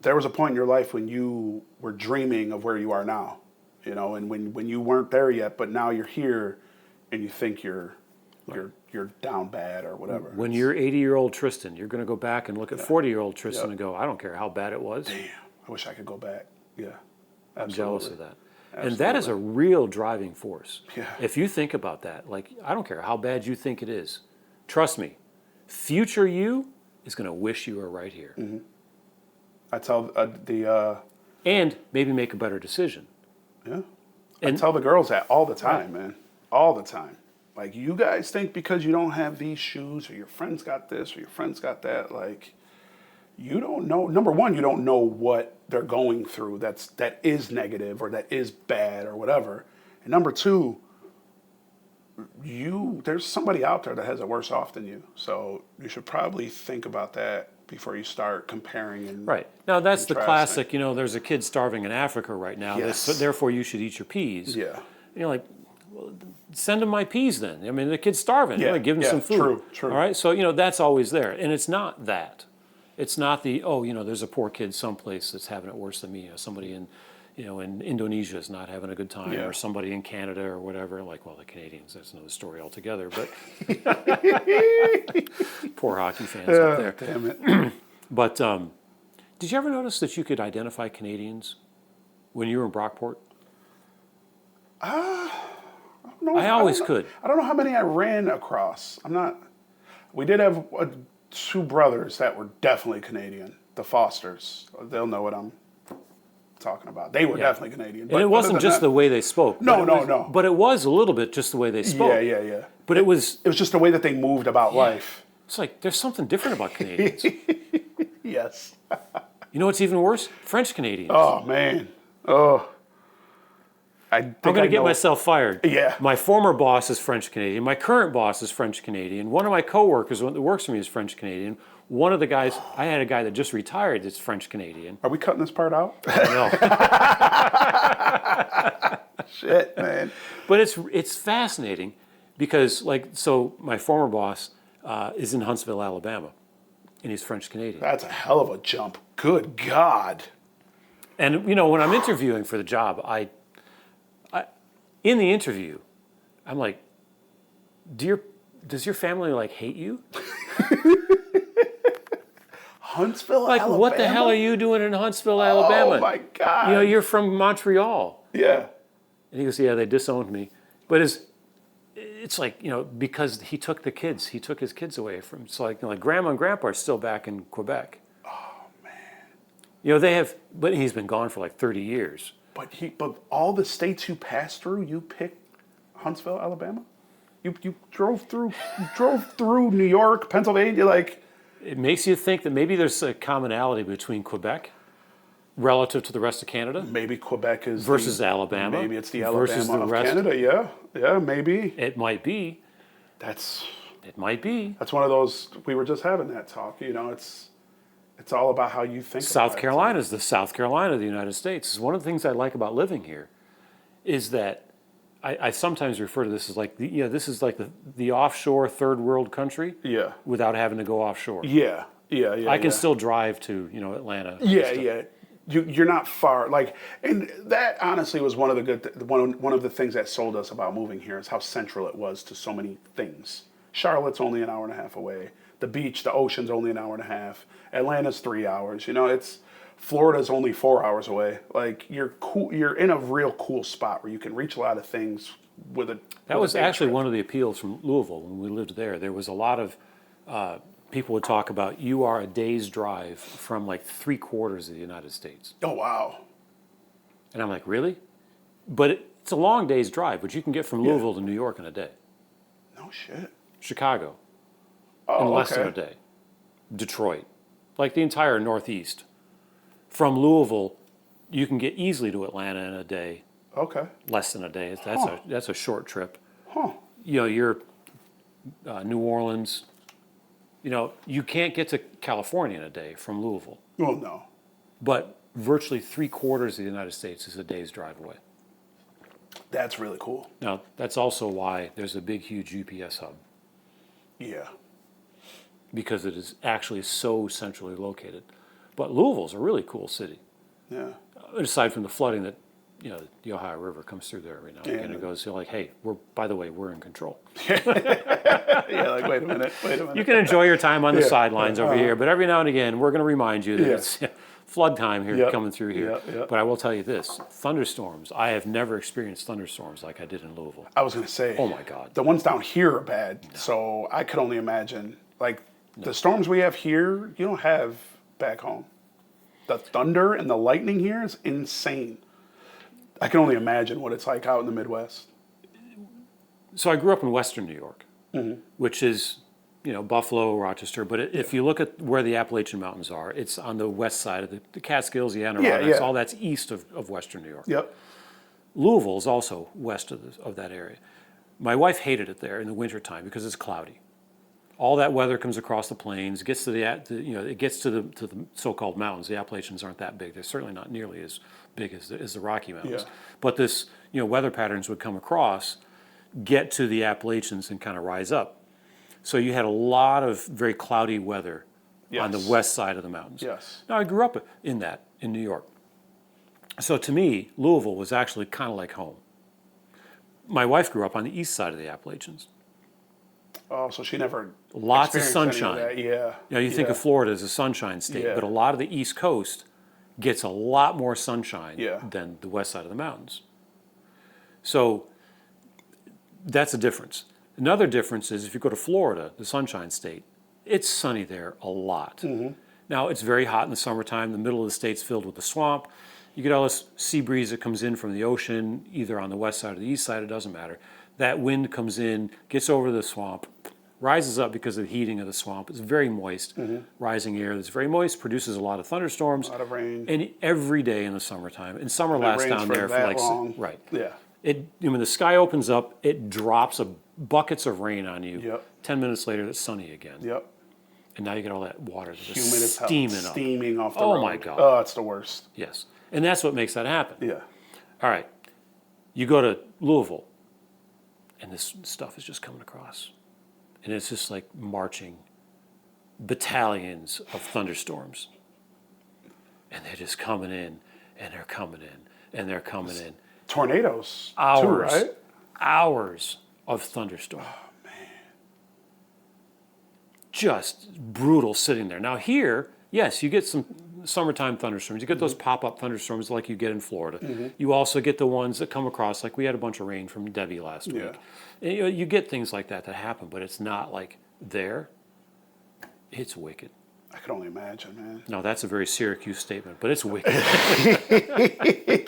there was a point in your life when you were dreaming of where you are now, and when you weren't there yet, but now you're here and you think you're down bad or whatever. When you're 80-year-old Tristan, you're going to go back and look at 40-year-old Tristan and go, I don't care how bad it was. Damn, I wish I could go back. Yeah. Absolutely. I'm jealous of that. Absolutely. And that is a real driving force. Yeah. If you think about that, I don't care how bad you think it is. Trust me, future you is going to wish you were right here. Mm-hmm. I tell and maybe make a better decision. Yeah. I tell the girls that all the time, man. All the time. Like, you guys think because you don't have these shoes or your friends got this or your friends got that, you don't know. Number one, you don't know what they're going through that is negative or that is bad or whatever. And number two, there's somebody out there that has it worse off than you. So you should probably think about that before you start comparing. And right. Now, that's the classic, there's a kid starving in Africa right now, yes. Therefore you should eat your peas. Yeah. You're like, well, send him my peas then. I mean, the kid's starving. Yeah. Give him some food. True. All right? So, that's always there. And it's not that. It's not there's a poor kid someplace that's having it worse than me. Somebody in, in Indonesia is not having a good time, Yeah. or somebody in Canada or whatever. Like, well, the Canadians, that's another story altogether. But poor hockey fans up there. Damn it. But did you ever notice that you could identify Canadians when you were in Brockport? No, I always don't know- could. I don't know how many I ran across. I'm not. We did have two brothers that were definitely Canadian. The Fosters. They'll know what I'm talking about. They were definitely Canadian. And it wasn't just the way they spoke. No, but it was, no. But it was a little bit just the way they spoke. Yeah. But it was It was just the way that they moved about life. It's like there's something different about Canadians. Yes. You know what's even worse? French Canadians. Oh man. Oh. I'm going to get myself fired. Yeah. My former boss is French Canadian. My current boss is French Canadian. One of my coworkers that works for me is French Canadian. One of the guys, I had a guy that just retired that's French Canadian. Are we cutting this part out? I know. Shit, man. But it's fascinating because, so my former boss is in Huntsville, Alabama, and he's French Canadian. That's a hell of a jump. Good God. And when I'm interviewing for the job, I in the interview, I'm like, does your family hate you? Huntsville, Alabama? What the hell are you doing in Huntsville, Alabama? Oh my God. You're from Montreal. Yeah. And he goes, yeah, they disowned me. But it's like, because he took his kids away from, so grandma and grandpa are still back in Quebec. Oh man. But he's been gone for 30 years. But all the states you passed through, you picked Huntsville, Alabama? You drove through New York, Pennsylvania, It makes you think that maybe there's a commonality between Quebec relative to the rest of Canada. Maybe Quebec is versus Alabama. Maybe it's the versus Alabama the of rest. Canada. Yeah, maybe. It might be. It might be. That's one of those. We were just having that talk. It's all about how you think. South about Carolina is the South Carolina of the United States. One of the things I like about living here is that I sometimes refer to this as this is like the offshore third world country. Yeah. Without having to go offshore. Yeah. I can still drive to Atlanta. Yeah. You're not far. And that honestly was one of one of the things that sold us about moving here is how central it was to so many things. Charlotte's only an hour and a half away. The beach, the ocean's only an hour and a half. Atlanta's 3 hours. Florida's only 4 hours away. You're cool. You're in a real cool spot where you can reach a lot of things with a. That was actually one of the appeals from Louisville when we lived there. There was a lot of people would talk about you are a day's drive from 3/4 of the United States. Oh wow. And I'm like, really? But it's a long day's drive, but you can get from Louisville to New York in a day. No shit. Chicago. Oh, in less than a day. Detroit, the entire Northeast. From Louisville, you can get easily to Atlanta in a day. Okay. Less than a day. That's a short trip. Huh. You're New Orleans. You can't get to California in a day from Louisville. Well, no. But virtually 3/4 of the United States is a day's drive away. That's really cool. Now, that's also why there's a big, huge UPS hub. Yeah. Because it is actually so centrally located. But Louisville's a really cool city. Yeah. Aside from the flooding that, the Ohio River comes through there every now and again. Yeah. It goes, hey, we're in control. Yeah, wait a minute. You can enjoy your time on the sidelines over here, but every now and again, we're going to remind you that it's flood time here coming through here. But I will tell you this, thunderstorms, I have never experienced thunderstorms like I did in Louisville. I was going to say. Oh, my God. The ones down here are bad, so I could only imagine. The storms we have here, you don't have back home. The thunder and the lightning here is insane. I can only imagine what it's like out in the Midwest. So I grew up in Western New York, which is, Buffalo, Rochester. But if you look at where the Appalachian Mountains are, it's on the west side of the Catskills, the Adirondacks, all that's east of Western New York. Yep. Louisville is also west of that area. My wife hated it there in the wintertime because it's cloudy. All that weather comes across the plains, gets to it gets to the so-called mountains. The Appalachians aren't that big; they're certainly not nearly as big as the Rocky Mountains. Yeah. But this, weather patterns would come across, get to the Appalachians, and kind of rise up. So you had a lot of very cloudy weather on the west side of the mountains. Yes. Now I grew up in New York. So to me, Louisville was actually kind of like home. My wife grew up on the east side of the Appalachians. Oh, so she never Lots of experienced any of sunshine. that. Yeah. You know, you think of Florida as a sunshine state, Yeah. but a lot of the East Coast gets a lot more sunshine Yeah. than the west side of the mountains. So that's a difference. Another difference is if you go to Florida, the sunshine state, it's sunny there a lot. Mm-hmm. Now, it's very hot in the summertime. The middle of the state's filled with a swamp. You get all this sea breeze that comes in from the ocean, either on the west side or the east side, it doesn't matter. That wind comes in, gets over the swamp, rises up because of the heating of the swamp. It's very moist, rising air that's very moist, produces a lot of thunderstorms. A lot of rain. And every day in the summertime. And summer lasts rains down for there for that like, long. right. Yeah. When the sky opens up, it drops buckets of rain on you. Yep. 10 minutes later, it's sunny again. Yep. And now you get all that water just Humid as hell. steaming up. Steaming off the Oh road. my God. Oh, it's the worst. Yes. And that's what makes that happen. Yeah. All right. You go to Louisville, and this stuff is just coming across. And it's just like marching battalions of thunderstorms. And they're just coming in, and they're coming in, and they're coming in. Tornadoes. Hours. Too, right? Hours of thunderstorm. Oh, man. Just brutal sitting there. Now here, yes, you get some summertime thunderstorms. You get those pop-up thunderstorms like you get in Florida. You also get the ones that come across, like we had a bunch of rain from Debbie last week. And, you get things like that happen, but it's not like there. It's wicked. I can only imagine, man. No, that's a very Syracuse statement, but it's wicked.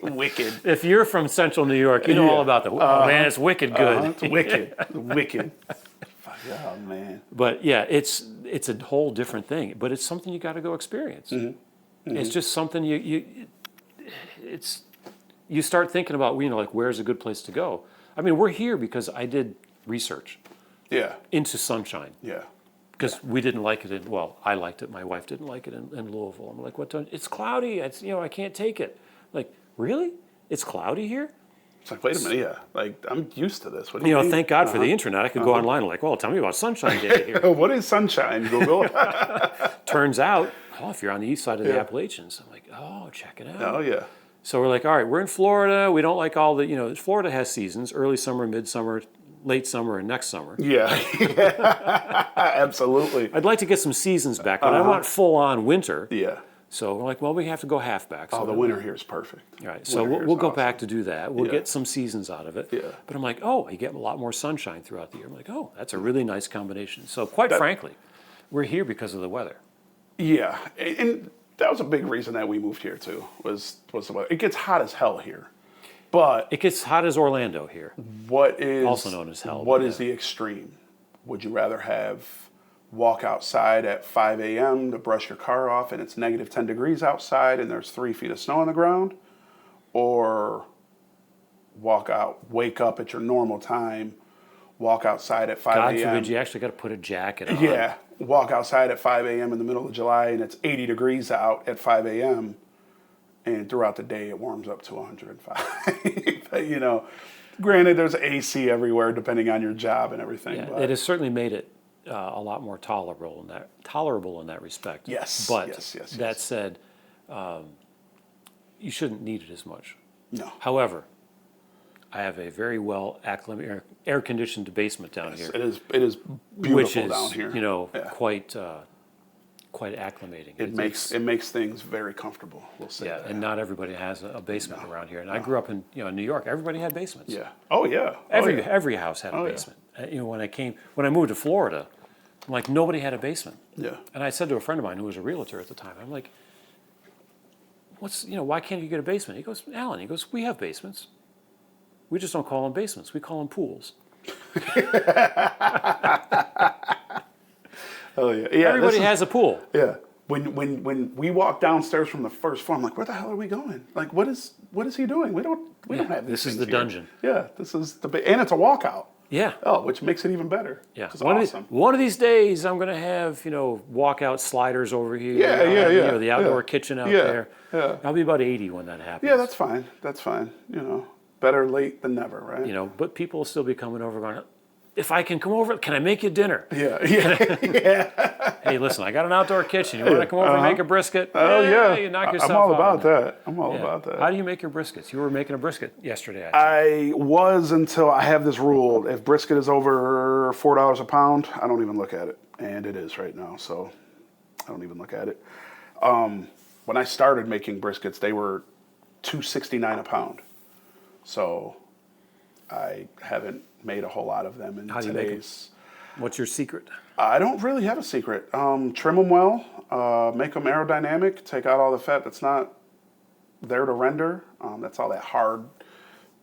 Wicked. If you're from central New York, you know all about oh man, it's wicked good. It's wicked. Wicked. Oh, man. But yeah, it's a whole different thing. But it's something you got to go experience. It's just something you start thinking about. Like where's a good place to go? I mean, we're here because I did research Yeah. into sunshine Yeah. because we didn't like it. I liked it. My wife didn't like it in Louisville. I'm like, what? It's cloudy. I can't take it. Like, really? It's cloudy here? It's like, wait a minute, yeah. Like, I'm used to this. What do you mean? Thank God for the internet. I could go online and like, well, tell me about sunshine day here. What is sunshine, Google? Turns out, if you're on the east side of the Appalachians, I'm like, oh, check it out. Oh, yeah. So we're like, all right, we're in Florida. We don't like all the, Florida has seasons, early summer, midsummer, late summer, and next summer. Yeah. Absolutely. I'd like to get some seasons back, but I want full-on winter. Yeah. So we're like, well, we have to go halfback. So Oh, the winter here is perfect. all right, so Winter here we'll is go awesome. back to do that. We'll get some seasons out of it. Yeah. But I'm like, you get a lot more sunshine throughout the year. I'm like, that's a really nice combination. So quite frankly, we're here because of the weather. Yeah. And that was a big reason that we moved here, too, was the weather. It gets hot as hell here. But It gets hot as Orlando here. what is... Also known as hell, What but is the extreme? Would you rather walk outside at 5 a.m. to brush your car off and it's negative 10 degrees outside and there's 3 feet of snow on the ground? Or wake up at your normal time, walk outside at 5 God a.m.? forbid you actually got to put a jacket on. Yeah, walk outside at 5 a.m. in the middle of July and it's 80 degrees out at 5 a.m. and throughout the day it warms up to 105. Granted, there's AC everywhere depending on your job and everything. Yeah, but it has certainly made it a lot more tolerable in that respect. Yes, But yes. that said, you shouldn't need it as much. No. However, I have a very well air-conditioned basement down here, It is beautiful which is down here. Yeah. quite acclimating. It makes things very comfortable. We'll say Yeah, that. and not everybody has a basement around here. And I grew up in New York. Everybody had basements. Yeah. Oh yeah. Every house had a yeah. basement. When I moved to Florida, I'm like, nobody had a basement. Yeah. And I said to a friend of mine who was a realtor at the time, I'm like, why can't you get a basement? He goes, Alan, we have basements. We just don't call them basements. We call them pools. Oh yeah. Yeah. Everybody has a pool. Yeah. When we walk downstairs from the first floor, I'm like, where the hell are we going? Like, what is he doing? We don't have these This is things the here. dungeon. Yeah. This is and it's a walkout. Yeah. Oh, which makes it even better. Yeah. It's One awesome. of these days, I'm going to have, walkout sliders over here. Yeah. The outdoor kitchen out there. Yeah. I'll be about 80 when that happens. Yeah, that's fine. That's fine. Better late than never, right? But people will still be coming over going, if I can come over, can I make you dinner? Yeah. Hey, listen, I got an outdoor kitchen. You want to come over and make a brisket? Oh yeah. You knock yourself I'm all out on about that. I'm all about that. How do you make your briskets? You were making a brisket yesterday, I think. I was until I have this rule. If brisket is over $4 a pound, I don't even look at it. And it is right now, so I don't even look at it. When I started making briskets, they were $2.69 a pound. So I haven't made a whole lot of them in How do you make 'em? today's. What's your secret? I don't really have a secret. Trim them well, make them aerodynamic, take out all the fat that's not there to render. That's all that hard,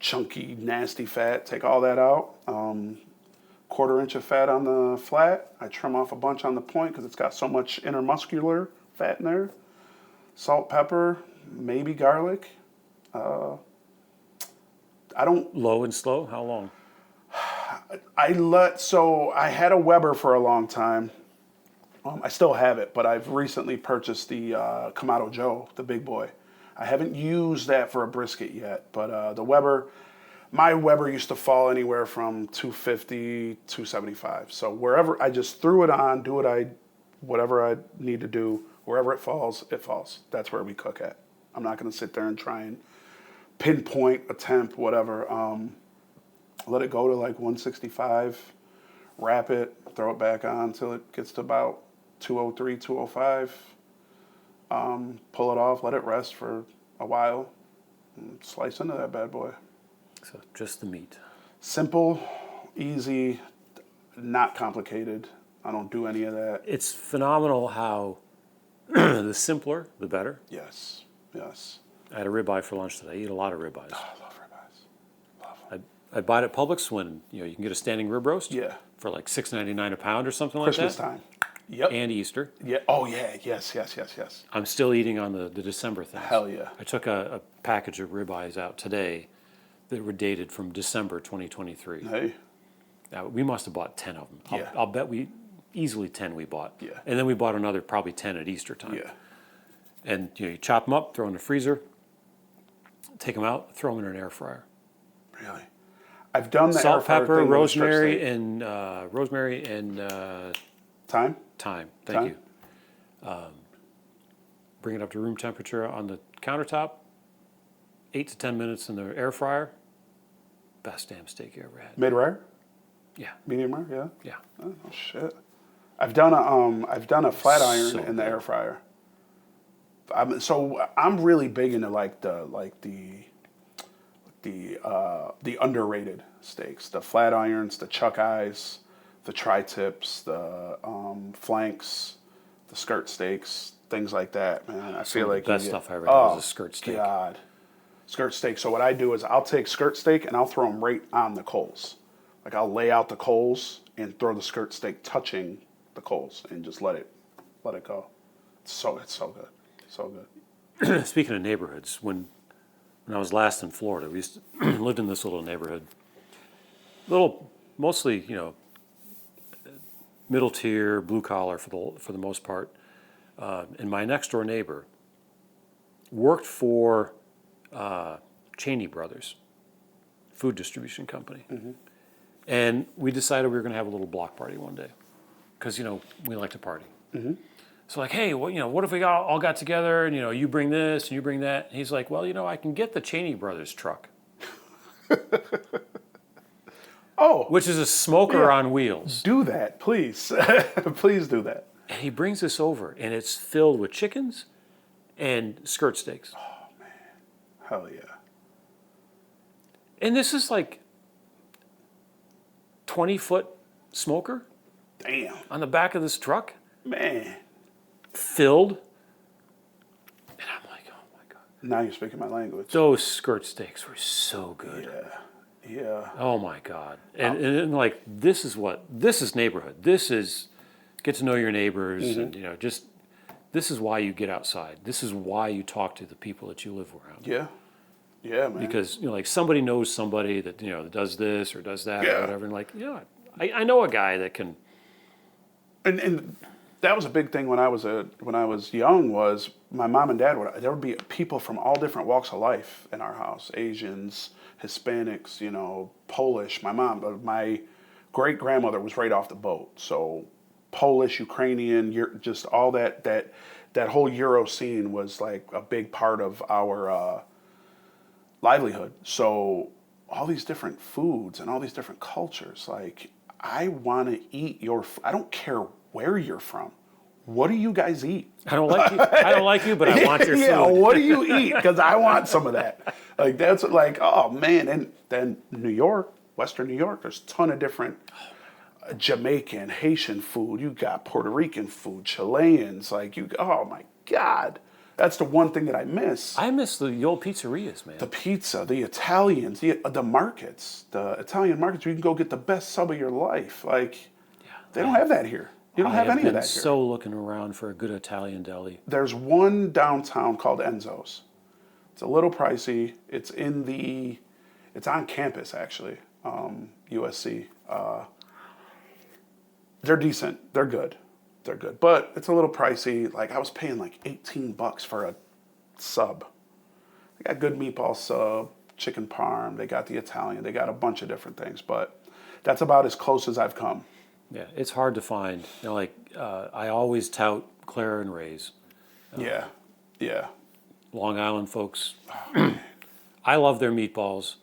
chunky, nasty fat. Take all that out. 1/4 inch of fat on the flat. I trim off a bunch on the point because it's got so much intermuscular fat in there. Salt, pepper, maybe garlic. I don't. Low and slow? How long? So I had a Weber for a long time. I still have it, but I've recently purchased the Kamado Joe, the big boy. I haven't used that for a brisket yet, but the Weber, my Weber used to fall anywhere from 250, 275. So wherever I just threw it on, whatever I need to do, wherever it falls, it falls. That's where we cook at. I'm not going to sit there and try and pinpoint a temp, whatever. Let it go to like 165, wrap it, throw it back on until it gets to about 203, 205. Pull it off, let it rest for a while, and slice into that bad boy. So just the meat. Simple, easy, not complicated. I don't do any of that. It's phenomenal how the simpler, the better. Yes. I had a ribeye for lunch today. I eat a lot of ribeyes. Oh, I love ribeyes. Love them. I buy it at Publix when you can get a standing rib roast. Yeah. For like $6.99 a pound or something Christmas like that. time. Yep. And Easter. Yeah. Oh, yeah. Yes. I'm still eating on the December things. Hell yeah. I took a package of ribeyes out today that were dated from December 2023. Hey. Now, we must have bought 10 of them. Yeah. I'll bet easily 10 we bought. Yeah. And then we bought another probably 10 at Easter time. Yeah. And you chop them up, throw in the freezer, take them out, throw them in an air fryer. Really? I've done the Salt, air fryer pepper, thing with the strip rosemary, steak. and Thyme? thyme. Thyme? Thank you. Bring it up to room temperature on the countertop. 8 to 10 minutes in the air fryer. Best damn steak you ever had. Mid rare? Yeah. Medium rare? Yeah. Yeah. Oh shit. I've done a flat iron So in the good. air fryer. I'm really big into the underrated steaks, the flat irons, the chuck eyes, the tri-tips, the flanks, the skirt steaks, things like that, man. I feel like the best stuff I ever had was a skirt steak. God, skirt steak. So what I do is I'll take skirt steak and I'll throw them right on the coals. Like I'll lay out the coals and throw the skirt steak touching the coals and just let it go. It's so good, so good. Speaking of neighborhoods, when I was last in Florida, we used to lived in this little neighborhood. Mostly, middle tier, blue collar for the most part. And my next door neighbor worked for Cheney Brothers, food distribution company. Mm-hmm. And we decided we were going to have a little block party one day because, we like to party. Mm-hmm. So like, hey, what if we all got together and, you bring this and you bring that? And he's like, well, I can get the Cheney Brothers truck. Oh. Which is a smoker on wheels. Do that, please. Please do that. And he brings this over and it's filled with chickens and skirt steaks. Oh, man. Hell yeah. And this is like 20-foot smoker Damn. on the back of this truck. Man. Filled. And I'm like, oh my God. Now you're speaking my language. Those skirt steaks were so good. Yeah. Oh my God. And like, this is neighborhood. This is get to know your neighbors and, just, this is why you get outside. This is why you talk to the people that you live around. Yeah. Yeah, man. Because, like somebody knows somebody that, that does this or does that or whatever. And like, I know a guy that can. And that was a big thing when I was young. Was my mom and dad there would be people from all different walks of life in our house: Asians, Hispanics, Polish. My great grandmother was right off the boat. So Polish, Ukrainian, just all that whole Euro scene was like a big part of our livelihood. So all these different foods and all these different cultures, like I want to eat I don't care where you're from. What do you guys eat? I don't like you. I don't like you, but I want your food. Yeah, what do you eat? Because I want some of that. Like that's like, oh man. And then New York, Western New York, there's a ton of different Jamaican, Haitian food. You got Puerto Rican food, Chileans. Like oh my God. That's the one thing that I miss. I miss the old pizzerias, man. The pizza, the Italians, the markets, the Italian markets where you can go get the best sub of your life. Like, they don't have that here. You don't have any of that here. So looking around for a good Italian deli. There's one downtown called Enzo's. It's a little pricey. It's on campus actually, USC. They're decent. They're good. They're good, but it's a little pricey. Like I was paying like $18 for a sub. They got good meatball sub, chicken parm. They got the Italian. They got a bunch of different things, but that's about as close as I've come. Yeah, it's hard to find. You know, like I always tout Claire and Ray's. Yeah. Long Island folks. I love their meatballs.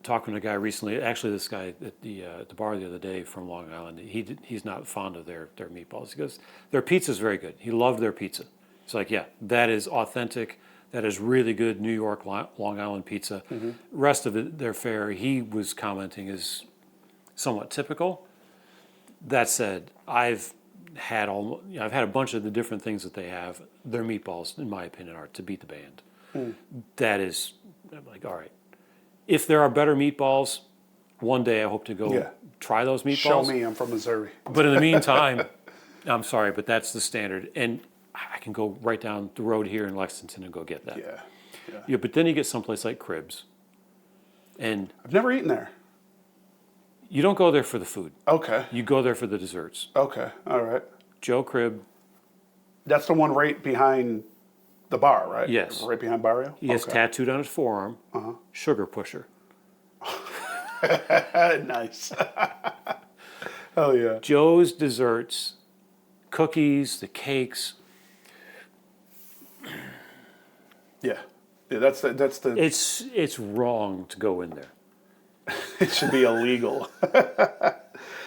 Talking to a guy recently, actually this guy at the bar the other day from Long Island, he's not fond of their meatballs. He goes, their pizza's very good. He loved their pizza. It's like, yeah, that is authentic. That is really good New York Long Island pizza. Mm-hmm. Rest of it, their fare, he was commenting, is somewhat typical. That said, I've had a bunch of the different things that they have. Their meatballs, in my opinion, are to beat the band. Mm. That is, I'm like, all right. If there are better meatballs, one day I hope to go try those meatballs. Show me, I'm from Missouri. But in the meantime, I'm sorry, but that's the standard. And I can go right down the road here in Lexington and go get that. Yeah, but then you get someplace like Cribs. And I've never eaten there. You don't go there for the food. Okay. You go there for the desserts. Okay, all right. Joe Crib. That's the one right behind the bar, right? Yes. Right behind Barrio? He has tattooed on his forearm, Sugar Pusher. Nice. Hell yeah. Joe's desserts, cookies, the cakes. Yeah. That's the. It's wrong to go in there. It should be illegal.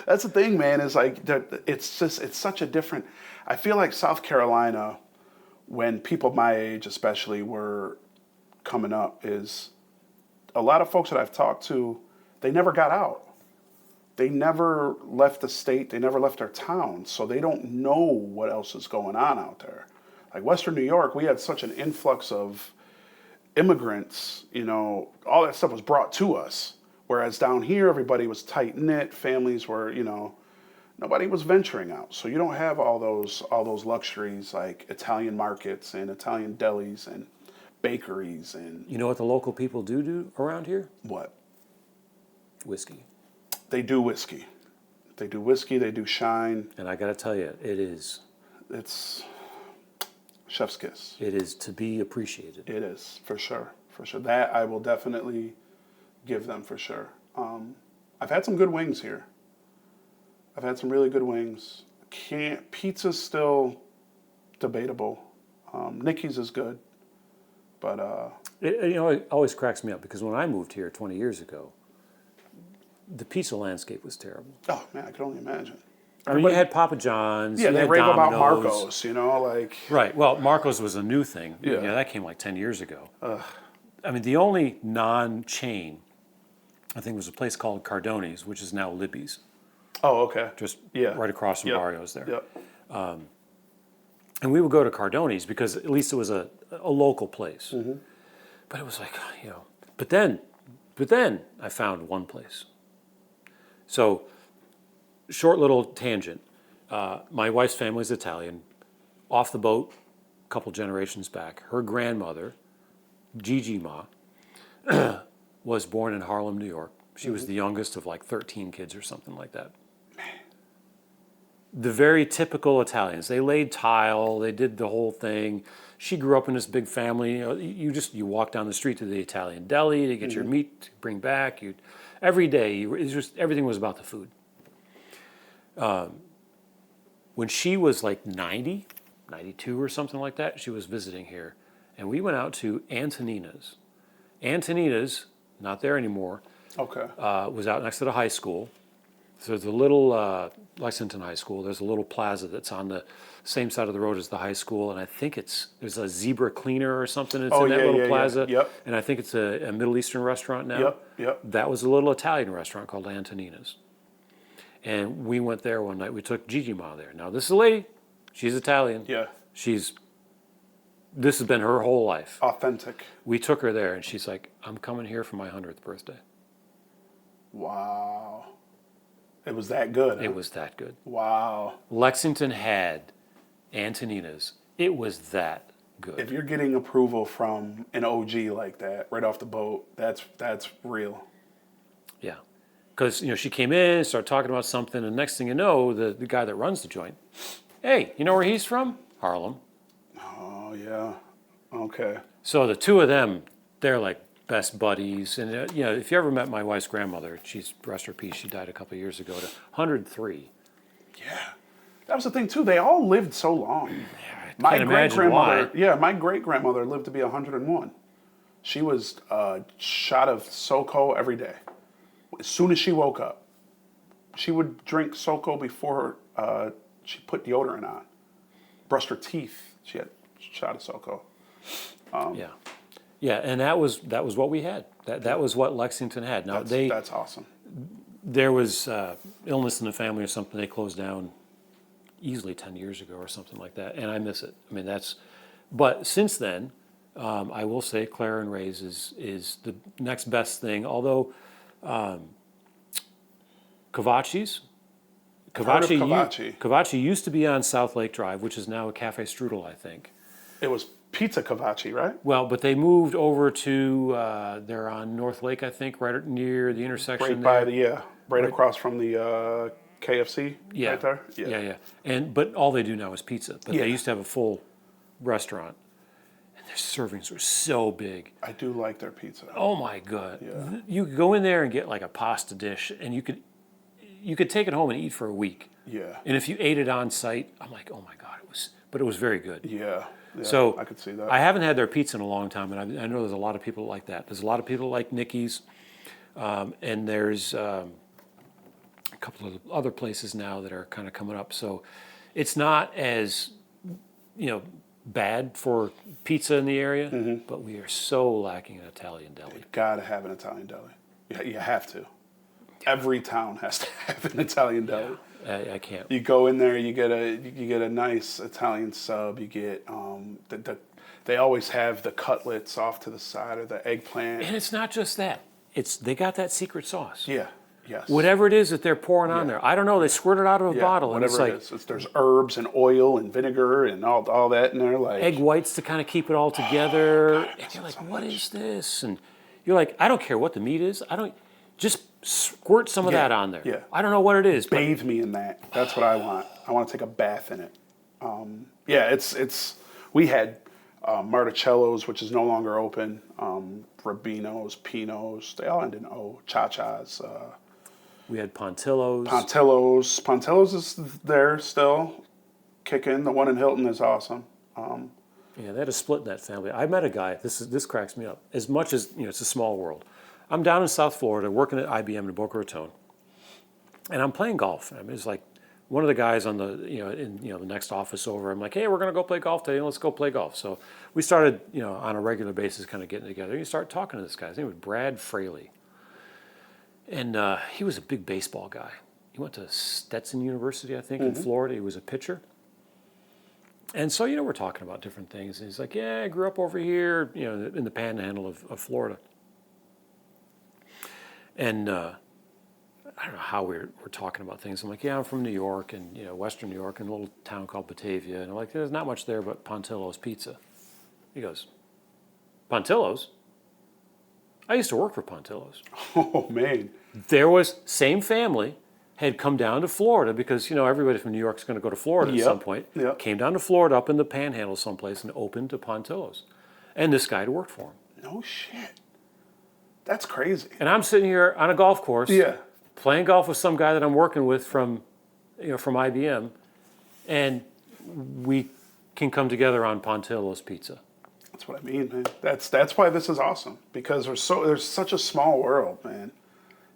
That's the thing, man, is like, it's such a different, I feel like South Carolina, when people my age especially were coming up, is a lot of folks that I've talked to, they never got out. They never left the state. They never left their town. So they don't know what else is going on out there. Like Western New York, we had such an influx of immigrants, all that stuff was brought to us. Whereas down here, everybody was tight-knit. Families were, nobody was venturing out. So you don't have all those luxuries like Italian markets and Italian delis and bakeries and. You know what the local people do around here? What? Whiskey. They do whiskey. They do whiskey. They do shine. And I got to tell you, it's chef's kiss. It is to be appreciated. It is, for sure. For sure. That I will definitely give them for sure. I've had some good wings here. I've had some really good wings. Pizza's still debatable. Nicky's is good, but it always cracks me up because when I moved here 20 years ago, the pizza landscape was terrible. Oh man, I can only imagine. I mean, you had Papa John's. Yeah, you they had rave about Domino's. Marco's, like. Right. Well, Marco's was a new thing. Yeah, that came like 10 years ago. Ugh. I mean, the only non-chain, I think, was a place called Cardoni's, which is now Libby's. Oh, okay. Just right across from Barrios there. Yep. And we would go to Cardoni's because at least it was a local place. Mm-hmm. But it was like, But then I found one place. So, short little tangent. My wife's family's Italian. Off the boat, a couple generations back, her grandmother, Gigi Ma, was born in Harlem, New York. She was the youngest of like 13 kids or something like that. The very typical Italians. They laid tile. They did the whole thing. She grew up in this big family. You walk down the street to the Italian deli to get your meat to bring back. Every day, everything was about the food. When she was like 90, 92 or something like that, she was visiting here. And we went out to Antonina's. Antonina's, not there anymore, Okay. was out next to the high school. So there's a little Lexington High School. There's a little plaza that's on the same side of the road as the high school, and I think there's a Zebra Cleaner or something that's in that little plaza. Yep. And I think it's a Middle Eastern restaurant now. Yep. That was a little Italian restaurant called Antonina's. And we went there one night. We took Gigi Ma there. Now this is a lady. She's Italian. Yeah. This has been her whole life. Authentic. We took her there, and she's like, "I'm coming here for my 100th birthday." Wow. It was that good. Huh? It was that good. Wow. Lexington had Antonina's. It was that good. If you're getting approval from an OG like that right off the boat, that's real. Yeah. Because, she came in, started talking about something, and next thing you know, the guy that runs the joint, hey, you know where he's from? Harlem. Oh, yeah. Okay. So the two of them, they're like best buddies. And, if you ever met my wife's grandmother, she's, rest her peace, she died a couple of years ago, to 103. Yeah. That was the thing, too. They all lived so long. I can't imagine why. Yeah, my great-grandmother lived to be 101. She was a shot of SoCo every day. As soon as she woke up, she would drink SoCo before she put deodorant on. Brushed her teeth. She had a shot of SoCo. Yeah, and that was what we had. That was what Lexington had. Now that's awesome. There was illness in the family or something. They closed down easily 10 years ago or something like that, and I miss it. I mean, but since then, I will say Claire and Ray's is the next best thing. Although Cavacci's. Cavacci used to be on South Lake Drive, which is now a Cafe Strudel, I think. It was Pizza Cavacci, right? Well, but they moved over to, they're on North Lake, I think, right near the intersection right across from the KFC right there. Yeah. But all they do now is pizza. But they used to have a full restaurant. And their servings were so big. I do like their pizza. Oh my God. Yeah. You could go in there and get like a pasta dish, and you could take it home and eat for a week. Yeah. And if you ate it on site, I'm like, oh my God, it was very good. Yeah. So I could see that. I haven't had their pizza in a long time, and I know there's a lot of people like that. There's a lot of people like Nikki's, and there's a couple of other places now that are kind of coming up. So it's not as bad for pizza in the area, but we are so lacking an Italian deli. You've got to have an Italian deli. You have to. Every town has to have an Italian deli. I can't. You go in there, you get a nice Italian sub. You get they always have the cutlets off to the side or the eggplant. And it's not just that. They got that secret sauce. Yeah. Yes. Whatever it is that they're pouring on there. I don't know. They squirt it out of a bottle. Whatever and it is. There's herbs and oil and vinegar and all that in there. Like egg whites to kind of keep it all together. God, and you're like, so what much. is this? And you're like, I don't care what the meat is. Just squirt some of that on there. Yeah. I don't know what it is. Bathe me in that. That's what I want. I want to take a bath in it. It's we had Marticello's, which is no longer open. Rabino's, Pino's, they all end in O. Cha-Cha's. We had Pontillo's. Pontillo's is there still, kicking. The one in Hilton is awesome. Yeah, they had a split in that family. I met a guy. This cracks me up. As much as it's a small world. I'm down in South Florida working at IBM in Boca Raton, and I'm playing golf. I mean, it's like one of the guys on the the next office over. I'm like, hey, we're gonna go play golf today. Let's go play golf. So we started on a regular basis, kind of getting together. You start talking to this guy. His name was Brad Fraley, and he was a big baseball guy. He went to Stetson University, I think, in Florida. He was a pitcher. And so we're talking about different things. And he's like, yeah, I grew up over here, in the panhandle of Florida. And I don't know how we're talking about things. I'm like, yeah, I'm from New York and Western New York, in a little town called Batavia. And I'm like, there's not much there but Pontillo's Pizza. He goes, Pontillo's? I used to work for Pontillo's. Oh man. There was same family had come down to Florida because everybody from New York is going to go to Florida at some point. Yep. Came down to Florida up in the Panhandle someplace and opened a Pontillo's, and this guy had worked for him. No shit. That's crazy. And I'm sitting here on a golf course, playing golf with some guy that I'm working with from from IBM, and we can come together on Pontillo's pizza. That's what I mean, man. That's why this is awesome, because there's such a small world, man.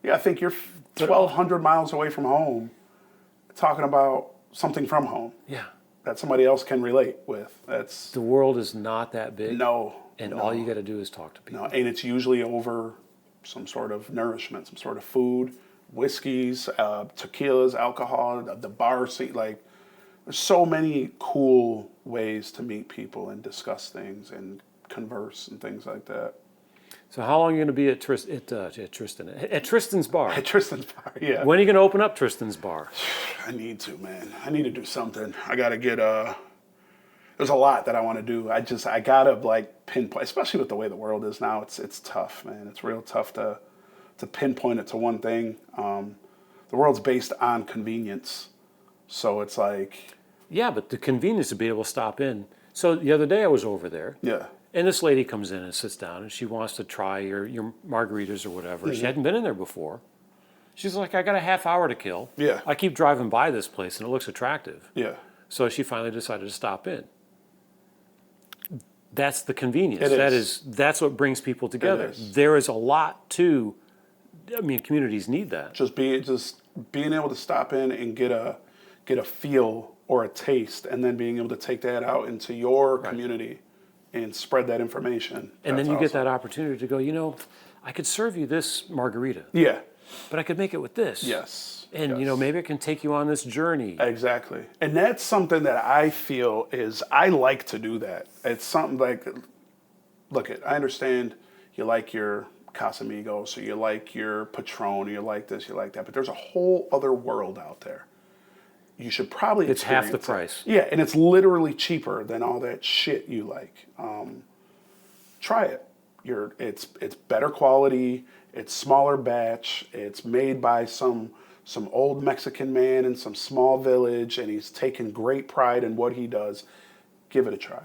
Yeah, I think you're 1,200 miles away from home, talking about something from home. Yeah. That somebody else can relate with. That's The world is not that big. no. And no, all you got to do is talk to people. no, and it's usually over some sort of nourishment, some sort of food, whiskeys, tequilas, alcohol, the bar seat. Like, there's so many cool ways to meet people and discuss things and converse and things like that. So how long are you going to be at Tristan's bar? At Tristan's bar, yeah. When are you going to open up Tristan's bar? I need to, man. I need to do something. I got to get there's a lot that I want to do. I got to like pinpoint, especially with the way the world is now. It's tough, man. It's real tough to pinpoint it to one thing. The world's based on convenience. So it's like... Yeah, but the convenience to be able to stop in. So the other day I was over there. Yeah. And this lady comes in and sits down and she wants to try your margaritas or whatever. Mm-hmm. She hadn't been in there before. She's like, I got a half hour to kill. Yeah. I keep driving by this place and it looks attractive. Yeah. So she finally decided to stop in. That's the convenience. It is. That's what brings people together. It is. There is a lot to, communities need that. Just being able to stop in and get a feel or a taste, and then being able to take that out into your community and spread that information. And then That's you get awesome. that opportunity to go, I could serve you this margarita, Yeah. but I could make it with this. Yes. And, yes. maybe I can take you on this journey. Exactly. And that's something that I feel I like to do that. It's something like, I understand you like your Casamigos, or you like your Patron, or you like this, you like that, but there's a whole other world out there. You should probably It's half the experience price. it. Yeah, and it's literally cheaper than all that shit you like. Try it. It's better quality. It's smaller batch. It's made by some old Mexican man in some small village, and he's taken great pride in what he does. Give it a try.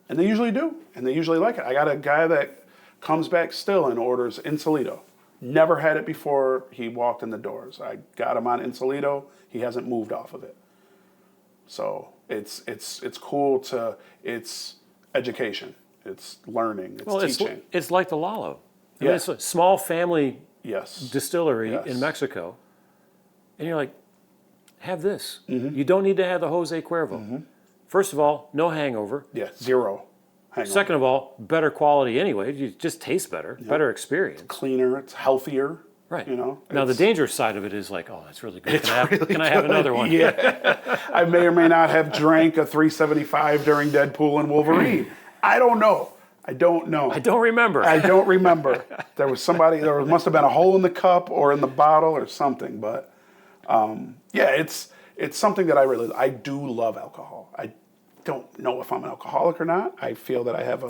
And they usually do, and they usually like it. I got a guy that comes back still and orders Insolito. Never had it before he walked in the doors. I got him on Insolito. He hasn't moved off of it. So it's cool it's education. It's learning. It's teaching. It's like the Lalo. Yeah. It's a small family Yes. distillery Yes. in Mexico. And you're like, have this. Mm-hmm. You don't need to have the Jose Cuervo. First of all, no hangover. Yeah, zero. Hang on. Second of all, better quality anyway. It just tastes better, better experience. Cleaner, it's healthier. Right. Now, the dangerous side of it is like, oh, that's really good. Can I have another one? Yeah. I may or may not have drank a 375 during Deadpool and Wolverine. I don't know. I don't know. I don't remember. I don't remember. There must have been a hole in the cup or in the bottle or something. But it's something that I do love alcohol. I don't know if I'm an alcoholic or not. I feel that I have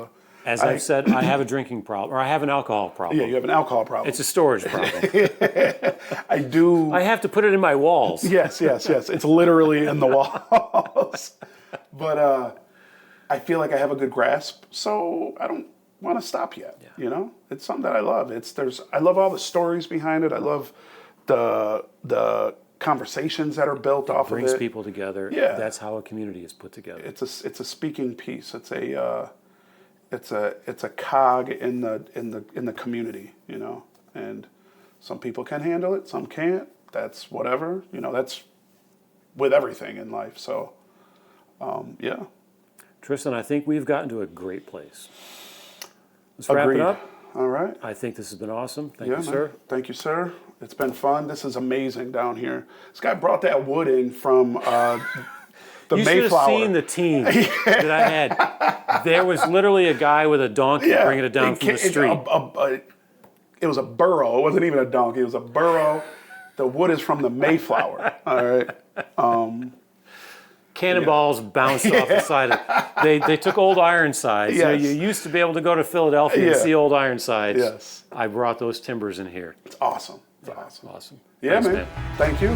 As I've said, I have a drinking problem, or I have an alcohol problem. Yeah, you have an alcohol problem. It's a storage problem. I do. I have to put it in my walls. Yes. It's literally in the walls. But I feel like I have a good grasp, so I don't want to stop yet. Yeah. It's something that I love. I love all the stories behind it. I love the conversations that are built off of it. Brings people together. Yeah. That's how a community is put together. It's a speaking piece. It's a cog in the community, and some people can handle it, some can't. That's whatever, that's with everything in life. So, yeah. Tristan, I think we've gotten to a great place. Let's wrap Agreed. it up. All right. I think this has been awesome. Thank Yeah, you, man. sir. Thank you, sir. It's been fun. This is amazing down here. This guy brought that wood in from the You should have Mayflower. seen the team that I had. There was literally a guy with a donkey bringing it down from the street. It was a burro. It wasn't even a donkey. It was a burro. The wood is from the Mayflower. All right. Cannonballs bounced off the side of they took old Ironsides. Yes. You used to be able to go to Philadelphia and see old Ironsides. Yes. I brought those timbers in here. It's awesome. It's awesome. Awesome. Yeah, Thanks, man. Thank you.